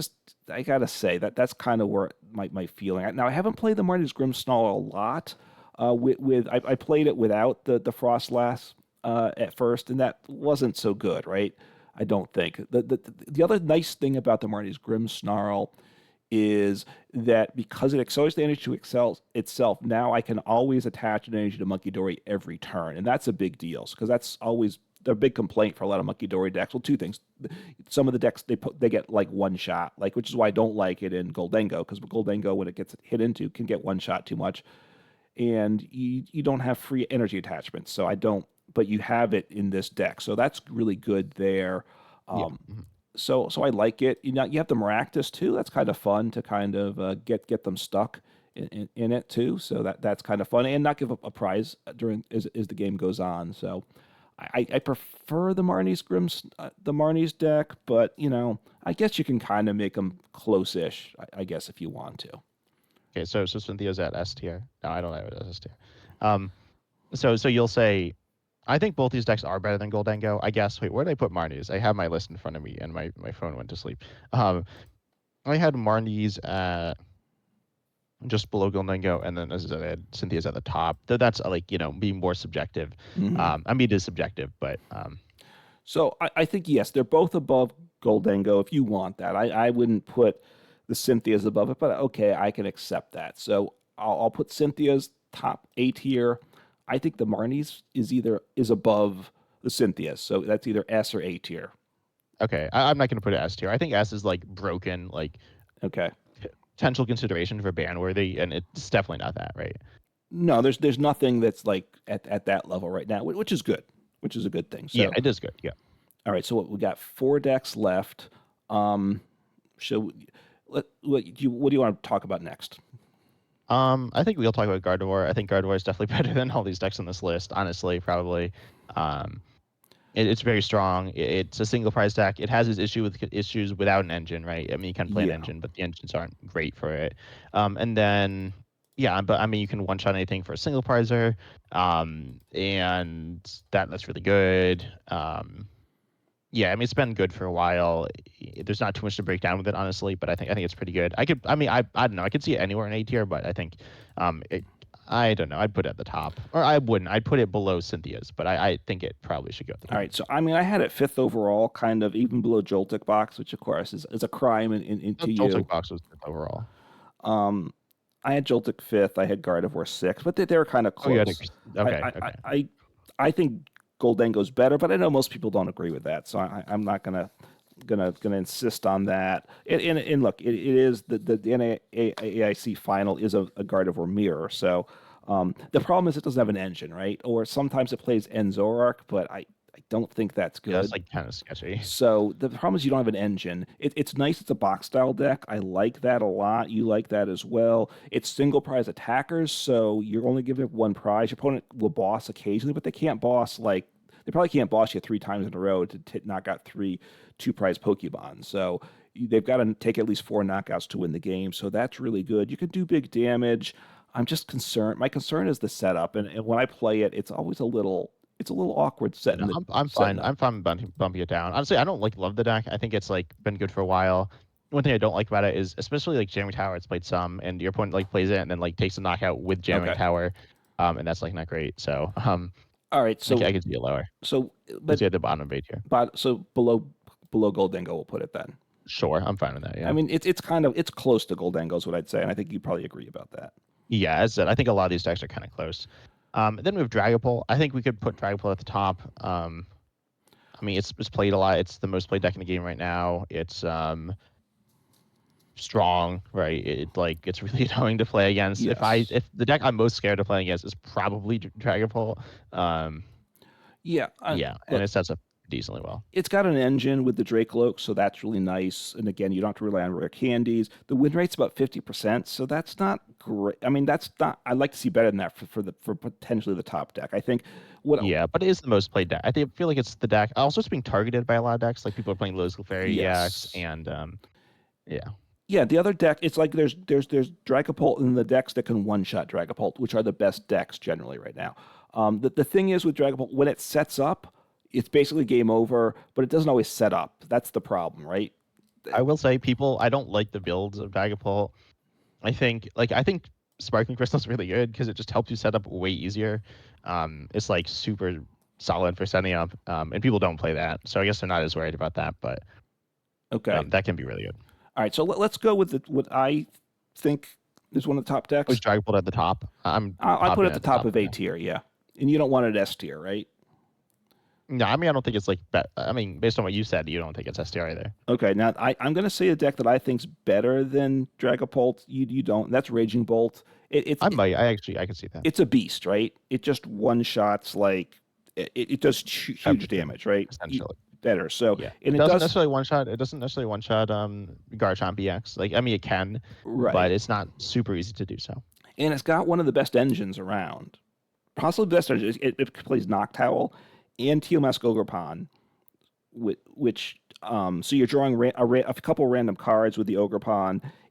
gotta say that's kind of where my feeling. Now I haven't played the Marty's Grimmsnarl a lot. I played it without the Frostlass at first, and that wasn't so good, right? I don't think. The other nice thing about the Marty's Grimmsnarl is that because it accelerates the energy to excel itself, now I can always attach an energy to Monkey Dory every turn, and that's a big deal because that's always a big complaint for a lot of Monkey Dory decks. Well, two things: some of the decks they get like one shot, like, which is why I don't like it in Goldengo, because Goldengo, when it gets hit into, can get one shot too much, and you don't have free energy attachments. So I don't, but you have it in this deck, so that's really good there. Yeah. Um, so I like it. You have the Maractus too. That's kind of fun to kind of get them stuck in it too. So that's kind of fun, and not give up a prize during as the game goes on. So I prefer the Marnie's deck, but I guess you can kind of make them close-ish. I guess if you want to. Okay. So Cynthia's at S tier. No, I don't have it as S tier. Um. So you'll say, I think both these decks are better than Goldengo. I guess. Wait, where did I put Marnie's? I have my list in front of me, and my phone went to sleep. Um. I had Marnie's at just below Goldengo, and then as I said, I had Cynthia's at the top. Though that's like being more subjective. Hmm. I mean, it is subjective, but So I think yes, they're both above Goldengo if you want that. I wouldn't put the Cynthia's above it, but okay, I can accept that. So I'll put Cynthia's top A tier. I think the Marnie's is above the Cynthia's, so that's either S or A tier. okay. I'm not going to put it S tier. I think S is like broken, like Okay. potential consideration for ban worthy, and it's definitely not that, right? No, there's nothing that's like at that level right now, which is good, which is a good thing. Yeah, So it is good. Yeah. all right, so we got four decks left. Um, should what do you want to talk about next? I think we'll talk about Gardevoir. I think Gardevoir is definitely better than all these decks on this list. Honestly, probably. Um, it's very strong. It's a single prize deck. It has its issues without an engine, right? I mean, you can play an Yeah. engine, but the engines aren't great for it. And then, yeah, but I mean, you can one shot anything for a single prizer, and that's really good. Yeah, I mean, it's been good for a while. There's not too much to break down with it, honestly, but I think it's pretty good. I don't know, I could see it anywhere in A tier, but I think, I don't know, I'd put it at the top, or I wouldn't. I'd put it below Cynthia's, but I think it probably should go at the All top. right, so I mean, I had it fifth overall, kind of even below Joltik Box, which of course is a crime The to Joltik you. box was fifth overall. Um, I had Joltik fifth. I had Gardevoir sixth, but they were kind of Oh, you had close. I okay, I I okay. I I think Goldengo's better, but I know most people don't agree with that, so I'm not gonna insist on that. And look, it is the NAIC final is a Gardevoir mirror, so the problem is it doesn't have an engine, right? Or sometimes it plays Enzorark, but I don't think that's Yeah, that's good. like kind of sketchy. So the problem is you don't have an engine. It's nice. It's a box style deck. I like that a lot. You like that as well. It's single prize attackers, so you're only giving up one prize. Your opponent will boss occasionally, but they can't boss like they probably can't boss you 3 times in a row to knock out three two prize Pokemon. So they've got to take at least 4 knockouts to win the game. So that's really good. You can do big damage. I'm just concerned. My concern is the setup, and when I play it, it's always a little awkward No, setting the I'm setting fine. up. I'm fine bumping it down. Honestly, I don't like love the deck. I think it's like been good for a while. One thing I don't like about it is especially like jamming tower. It's played some, and your opponent like plays it and then like takes a knockout with jamming Okay. tower, and that's like not great. So All right. I could see it lower So because but you had the bottom bait here. so below Goldengo, we'll put it then. Sure, I'm fine with that. I Yeah, mean, it's kind of it's close to Goldengo is what I'd say, and I think you'd probably agree about that. yeah. As I said, I think a lot of these decks are kind of close. Then we have Dragapult. I think we could put Dragapult at the top. I mean, it's played a lot. It's the most played deck in the game right now. It's strong, right? It's really annoying to play against. Yes. If the deck I'm most scared of playing against is probably Dragapult. Um, Yeah. yeah, and Look, it sets up decently well. it's got an engine with the Dracoloak, so that's really nice. And again, you don't have to rely on rare candies. The win rate's about 50%, so that's not great. I mean, that's not. I'd like to see better than that for potentially the top deck. I think what. Yeah, but it is the most played deck. Feel like it's the deck. Also, it's being targeted by a lot of decks. Like people are playing Low Fairy EX, Yes. and yeah, Yeah, the other deck, it's like there's Dragapult in the decks that can one shot Dragapult, which are the best decks generally right now. The thing is with Dragapult, when it sets up, it's basically game over, but it doesn't always set up. That's the problem, right? I will say people. I don't like the builds of Dragapult. I think Sparkling Crystal's really good because it just helps you set up way easier. It's like super solid for setting up, and people don't play that, so I guess they're not as worried about that. But Okay. that can be really good. All right, so let's go with what I think is one of the top Was decks. Dragapult at the top? I'm I'll put it popping at it the at the top top. of A Okay. tier, yeah. And you don't want it S tier, right? No, I mean I don't think it's like. I mean, based on what you said, you don't think it's STR either. Okay, now I'm going to say a deck that I think's better than Dragapult. You don't. That's Raging Bolt. I might. I could see that. It's a beast, right? It just one shots like it does huge Everything damage, right? essentially. Better. So Yeah, and it it doesn't does necessarily one shot. It doesn't necessarily one shot Garchomp EX. Like I mean, it can, but right, it's not super easy to do so. and it's got one of the best engines around. Possibly the best engine. It plays Noctowl and TMS Ogre which so you're drawing a couple random cards with the Ogre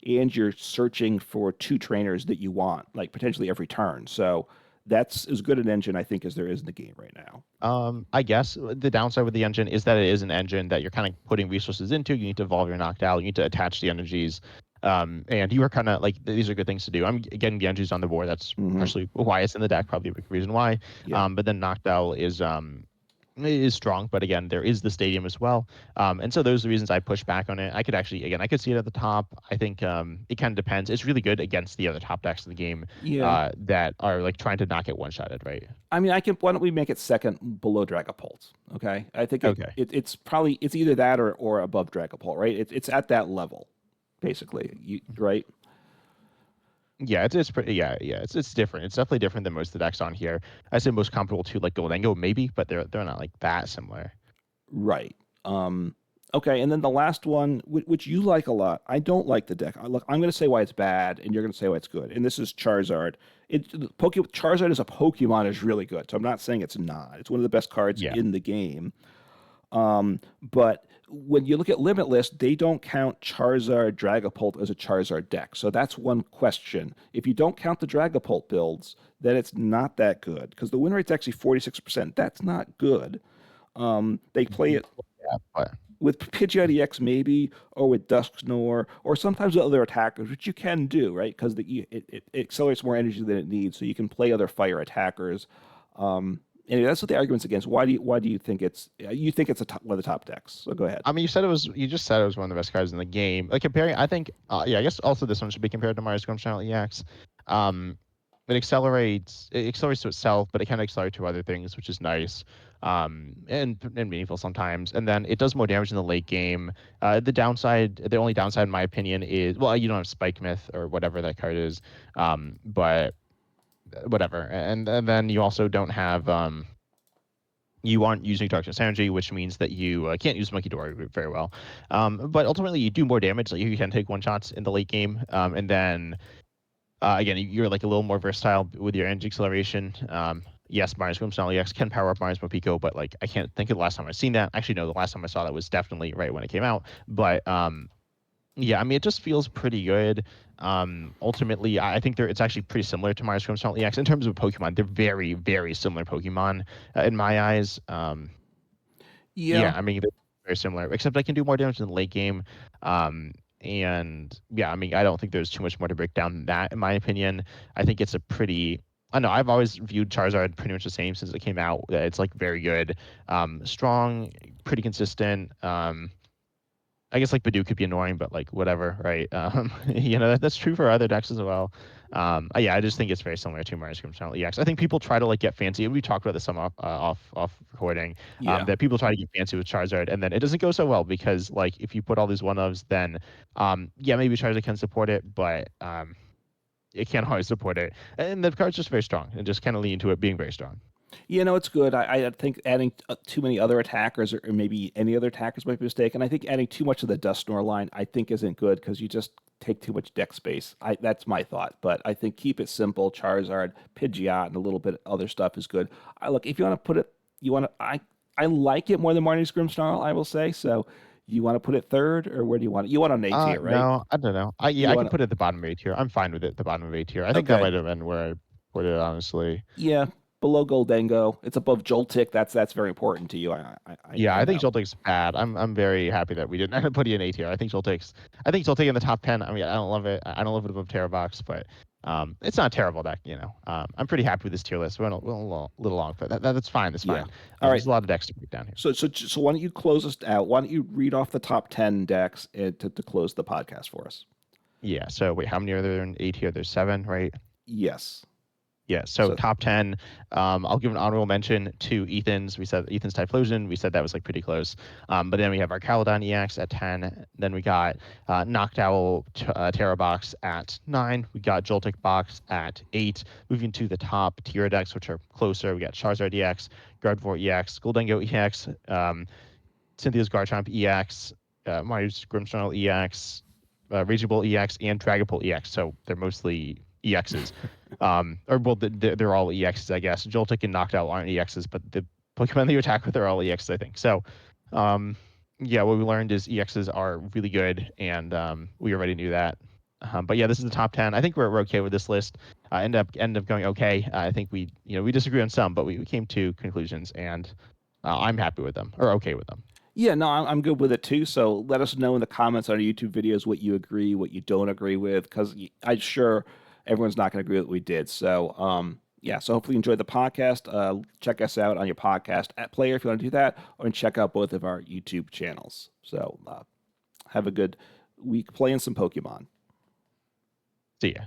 and you're searching for 2 trainers that you want, like potentially every turn. So that's as good an engine I think as there is in the game right now. I guess the downside with the engine is that it is an engine that you're kind of putting resources into. You need to evolve your Noctowl. You need to attach the energies. And you are kind of like these are good things to do. I'm getting the energies on the board. That's Hmm. partially why it's in the deck. Probably a big reason why. Yeah. But then Noctowl is strong, but again, there is the stadium as well. And so those are the reasons I push back on it. I could actually, again, I could see it at the top. I think it kind of depends. It's really good against the other top decks in the game Yeah. that are like trying to not get one-shotted, right? I mean, I can. Why don't we make it second below Dragapult? Okay, I think Okay. it's probably it's either that or above Dragapult, right? It's at that level, basically. Right? Yeah, it's pretty. Yeah. It's different. It's definitely different than most of the decks on here. I say most comparable to like Goldengo, maybe, but they're not like that similar. Right. Okay, and then the last one, which you like a lot. I don't like the deck. Look, I'm going to say why it's bad, and you're going to say why it's good. And this is Charizard. Charizard as a Pokemon is really good, so I'm not saying it's not. It's one of the best cards Yeah. in the game. But when you look at Limitless, they don't count Charizard Dragapult as a Charizard deck. So that's one question. If you don't count the Dragapult builds, then it's not that good because the win rate's actually 46%. That's not good. They play it Yeah, but with Pidgeot EX maybe, or with Dusknoir, or sometimes with other attackers, which you can do, right? Because it accelerates more energy than it needs, so you can play other fire attackers. Anyway, that's what the argument's against. Why do you think it's one of the top decks? So go ahead. I mean, you just said it was one of the best cards in the game. Like comparing, I think, yeah, I guess also this one should be compared to Mars Gum Channel EX. It accelerates to itself, but it can accelerate to other things, which is nice, and meaningful sometimes. And then it does more damage in the late game. The only downside, in my opinion, is well, you don't have Spike Myth or whatever that card is, but whatever. And then you also don't have you aren't using Darkness Energy, which means that you can't use Monkey Dory very well. But ultimately, you do more damage. Like you can take one shots in the late game, and then again, you're like a little more versatile with your energy acceleration. Yes, Mars Grimstone EX can power up Mars Mopico, but like I can't think of the last time I've seen that. Actually, no, the last time I saw that was definitely right when it came out. But yeah, I mean, it just feels pretty good. Ultimately, I think it's actually pretty similar to Mars Grimstone EX in terms of Pokemon. They're very, very similar Pokemon in my eyes. Yeah. Yeah, I mean, they're very similar, except I can do more damage in the late game. And yeah, I mean, I don't think there's too much more to break down than that, in my opinion. I think it's a pretty. I don't know. I've always viewed Charizard pretty much the same since it came out. It's like very good, strong, pretty consistent. I guess like Badoo could be annoying, but like whatever, right? That's true for other decks as well. Yeah, I just think it's very similar to Mario Scrum Channel EX. I think people try to like get fancy, and we talked about this some off recording. Yeah. That people try to get fancy with Charizard, and then it doesn't go so well because like if you put all these one ofs, then yeah, maybe Charizard can support it, but it can't always support it. And the card's just very strong, and just kind of lean into it being very strong. It's good. I think adding too many other attackers, or maybe any other attackers, might be a mistake. And I think adding too much of the Dusknoir line, I think, isn't good because you just take too much deck space. That's my thought. But I think keep it simple. Charizard, Pidgeot, and a little bit of other stuff is good. Look, if you want to put it, you want to. I like it more than Marnie's Grimmsnarl, I will say. So you want to put it third, or where do you want it? You want on A tier, right? No, I don't know. Yeah, You I can want put it at the bottom of A tier. I'm fine with it at the bottom of A tier. I think that okay. might have been where I put it, honestly. Yeah, below Goldengo. It's above Joltik. That's very important to you. Yeah, I I think know. Joltik's bad. I'm very happy that we didn't end up putting in A tier. I think Joltik in the top 10. I mean, I don't love it. I don't love it above Terrorbox, but it's not a terrible deck. I'm pretty happy with this tier list. We're a little long, but that's fine. That's Yeah. fine. All right. There's a lot of decks to break down here. So why don't you close us out? Why don't you read off the top 10 decks to close the podcast for us? Yeah. So wait, how many are there in A tier? There's 7, right? Yes. Yeah, so So top 10, I'll give an honorable mention to Ethan's. We said Ethan's Typhlosion. We said that was like pretty close. But then we have our Caledon EX at 10. Then we got Knocked Owl Terrorbox at 9. We got Joltik Box at 8. Moving to the top tier decks, which are closer, we got Charizard EX, Gardevoir EX, Goldengo EX, Cynthia's Garchomp EX, Mario's Grimmsnarl EX, Rageable EX, and Dragapult EX. So they're mostly EXs. Or well, they're all EXs, I guess. Joltik and Knocked Out aren't EXs, but the Pokemon that you attack with are all EXs, I think. So, yeah, what we learned is EXs are really good, and we already knew that. But yeah, this is the top 10. I think we're okay with this list. End up going okay. I think we disagree on some, but we came to conclusions, and I'm happy with them or okay with them. yeah, no, I'm good with it too. So let us know in the comments on our YouTube videos what you agree, what you don't agree with, because I'm sure everyone's not going to agree with what we did. So yeah, so hopefully you enjoyed the podcast. Check us out on your podcast at player if you want to do that, or check out both of our YouTube channels. So have a good week playing some Pokemon. See ya.